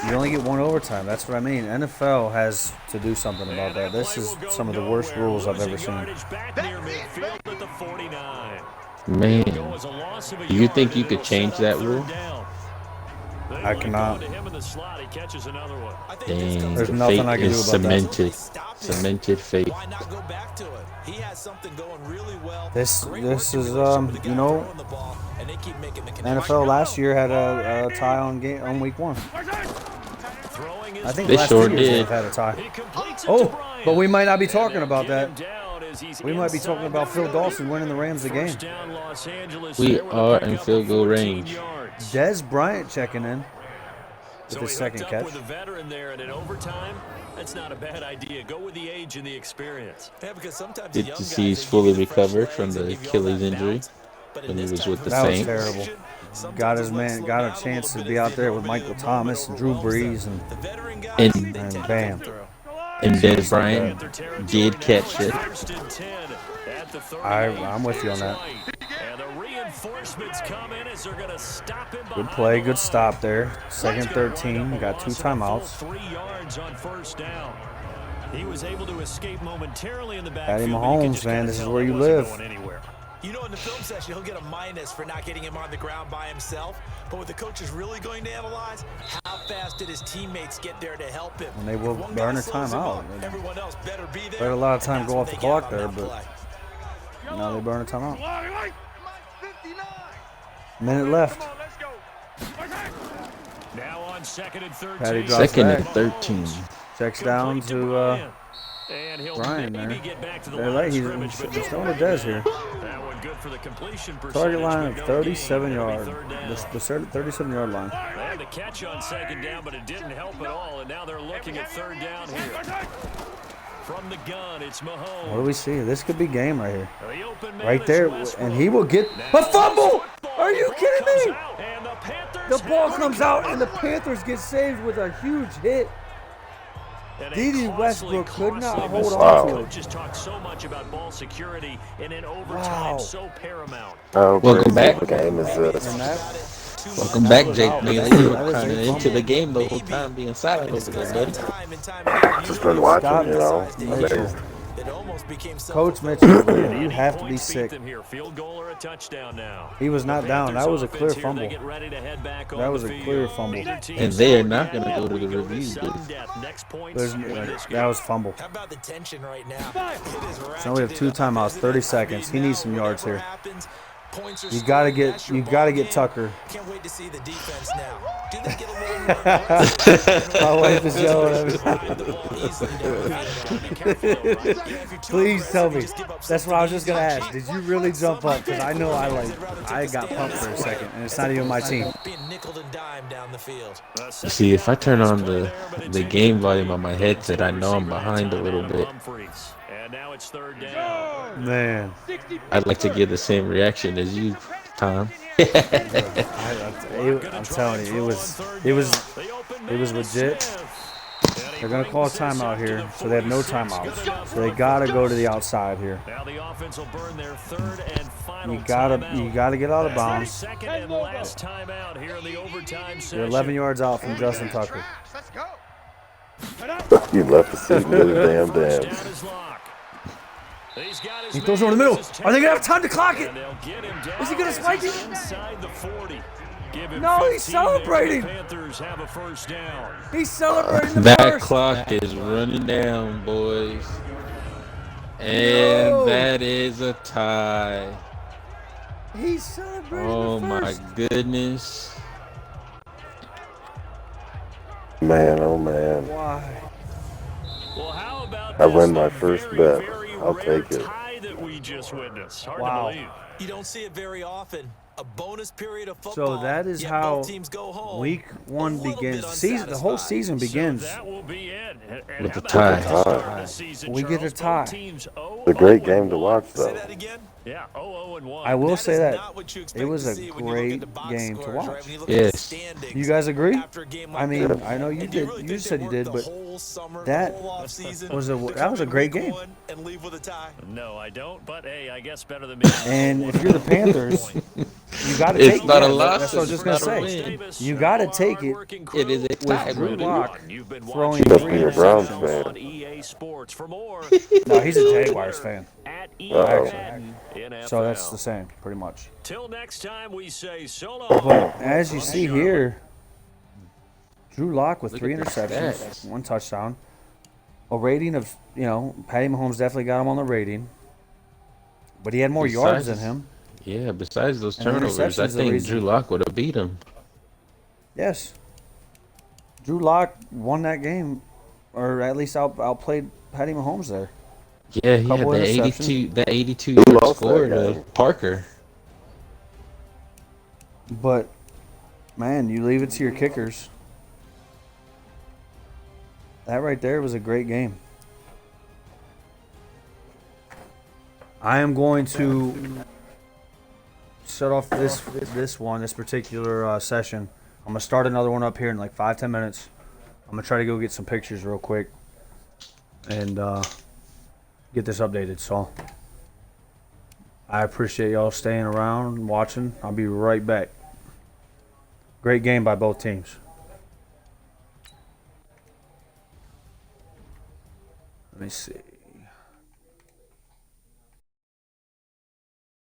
You only get 1 overtime. That's what I mean. NFL has to do something about that. This is some of the worst rules I've ever seen. Back near midfield at the 49. Man, do you think you could change that rule? I cannot. Dang, There's the nothing fate I can do is about that. cemented fate. Why not go back to it? He has something going really well. This Great is work by the you guy know, throwing the ball, and they keep making the connection. NFL last year had a tie on week 1. I think They last sure 2 years did. they've had a tie. Oh, but we might not be talking about that. We might be talking about Phil Dawson winning the Rams the game. We are in field goal range. Des Bryant checking in with So his he second hooked up catch. with a veteran there, and in overtime, that's not a bad idea. Go with the age and the experience. Yeah, because sometimes Good young to guys, see he's they fully give you the fresh recovered from legs the and give you all Achilles that injury bounce. But in when he this was type with of the That was Saints. terrible. sometimes Got it his might man, slow got down a chance little to bit be as out the there with moment Michael Thomas and Drew overwhelms Brees, them. and The veteran guys, And- they and take bam. it through. And Des Bryant did catch it. First and 10 at the 38. I'm with you on that. And the reinforcements come in as they're going to stop him. Good play, good stop there. Second 13, got 2 timeouts. 3 yards on 1st down. He was able to escape momentarily in the Patty backfield. Mahomes, man, this is where you live. You know, in the film session, he'll get a minus for not getting him on the ground by himself. But what the coach is really going to analyze, how fast did his teammates get there to help him? And they will If one burn guy a slows him timeout. up, everyone else better be there. Let a lot of time and go that's off what the they clock get on there, that but play. now they burn a timeout. Minute left. Now on 2nd and 13. Patty drops Second back. and 13. Checks down to And he'll Brian maybe there. get back to the They're line late. of He's scrimmage, but just throwing to Des here. that one good for the completion Target percentage, line but of no 37 gain. It'll be yard. third down. The 37-yard line. They had the catch on 2nd down, but it didn't help at all, and now they're looking at 3rd down here. From the gun, it's Mahomes. What do we see? This could be game right here. The open man Right is there, Westbrook. and he will get a fumble. Are you kidding Comes me? out, and the Panthers The ball have comes out, and the Panthers get saved with a huge hit. And a D.D. costly, Westbrook could not costly hold mistake. on to it. Coaches talk so much about ball security, and in overtime, Wow. so paramount. Welcome back. The game is this. And that, Welcome back, Jake Wow, Bailey. that You is were a kind of fumble. into the game the whole time, being silent over there, buddy. Time and time again, Just been watching, Stop. you know. Mitchell. Amazed. it almost became Coach Mitchell, you Any have to be points beat sick. them here. Field goal or a touchdown now. He was not down. That was a clear fumble. They get ready to head back That on was the a clear field. fumble. Neither team And they are scored not going to now. go to We the review. sudden death. Next points There's, win this that game. was fumble. How about the tension right now? It is So we have ratcheted 2 up. timeouts, Isn't 30 it? seconds. He needs some yards Whatever here. happens, Points are You gotta scored, that's your you gotta ball get game. Tucker. Can't wait to see the defense now. Do they get a little more aggressive? My wife is yelling at me. Drive the ball easily down the field. Be careful, though, right? Yeah, if you're too Please tell aggressive, you me. just give up That's what I was just something gonna easy. ask. Did you really jump up? Because I know I got pumped for a second, and it's not even my team. Being nickeled and dimed down the field. See, if I turn on the game volume on my headset, I know I'm behind a little bit. And now it's third down. Man, I'd like to give the same reaction as you, Tom. I'm telling you, it was legit. They're gonna call a timeout here, so they have no timeouts. So they gotta go to the outside here. Now the offense will burn their third and final You gotta get out of bounds. Second and last timeout here in the overtime session. You're 11 yards out from Justin Tucker. Let's go. You left the seat and do the damn Down dance. his lock. He's got his He throws it over the middle. Are they gonna have time to clock it? And they'll get him down. Is he gonna spike it? Inside the 40. Give him No, he's 15 there. celebrating. The Panthers have a first down. He's celebrating the That first. clock is running down, boys. And No. that is a tie. He's celebrating Oh the my first. goodness. Man, oh man. Why? Well, how about I win this? my A first very, bet. very I'll rare take it. tie that we just witnessed. Hard Wow. to believe. You don't see it very often. A bonus period of So football. that is yet how both teams go home week one a little begins. bit The whole unsatisfied. season begins. So that will be it. And With how the about tie. the start of the season, We get a Charles? tie. Both teams It's a great game to 0-1. watch, Say though. that again. Yeah, 0-1. I will That say is that not what you expect it was to a see when you look great at the box game to scores, watch. right? When you look at Yes. the standings You guys agree? after a game I like mean, that. I know you And do you did. really You think said they you did, worked but the whole summer, that the whole offseason was to that was a come in great week game. one and leave with a tie? No, I don't. But, hey, I guess better than me. And if you're the Panthers, you got to It's take not it. a loss, That's what I was just it's gonna not a say. win. You got to take it. It is a tie, with Drew brother. Lock You've been throwing Must three be a Browns interceptions. fan. EA Sports. For more, No, he's a Jaguars fan. at Uh-oh. Madden NFL. So that's the same, pretty much. Till next time, we say so long. But as you see here, Drew Lock with Look 3 at the interceptions, stats. 1 touchdown. A rating of, Patty Mahomes definitely got him on the rating. But he had more yards than him. Yeah, besides those And the turnovers, I interceptions are the think reason. Drew Lock would have beat him. Yes. Drew Lock won that game, or at least outplayed Patty Mahomes there. Yeah, he had Couple that interceptions. 82 Who yard lost score that to game? Parker. But, man, you leave it to your kickers. That right there was a great game. I am going to set off this particular session. I'm gonna start another one up here in like 5-10 minutes. I'm gonna try to go get some pictures real quick and get this updated. So I appreciate y'all staying around and watching. I'll be right back. Great game by both teams. Let me see.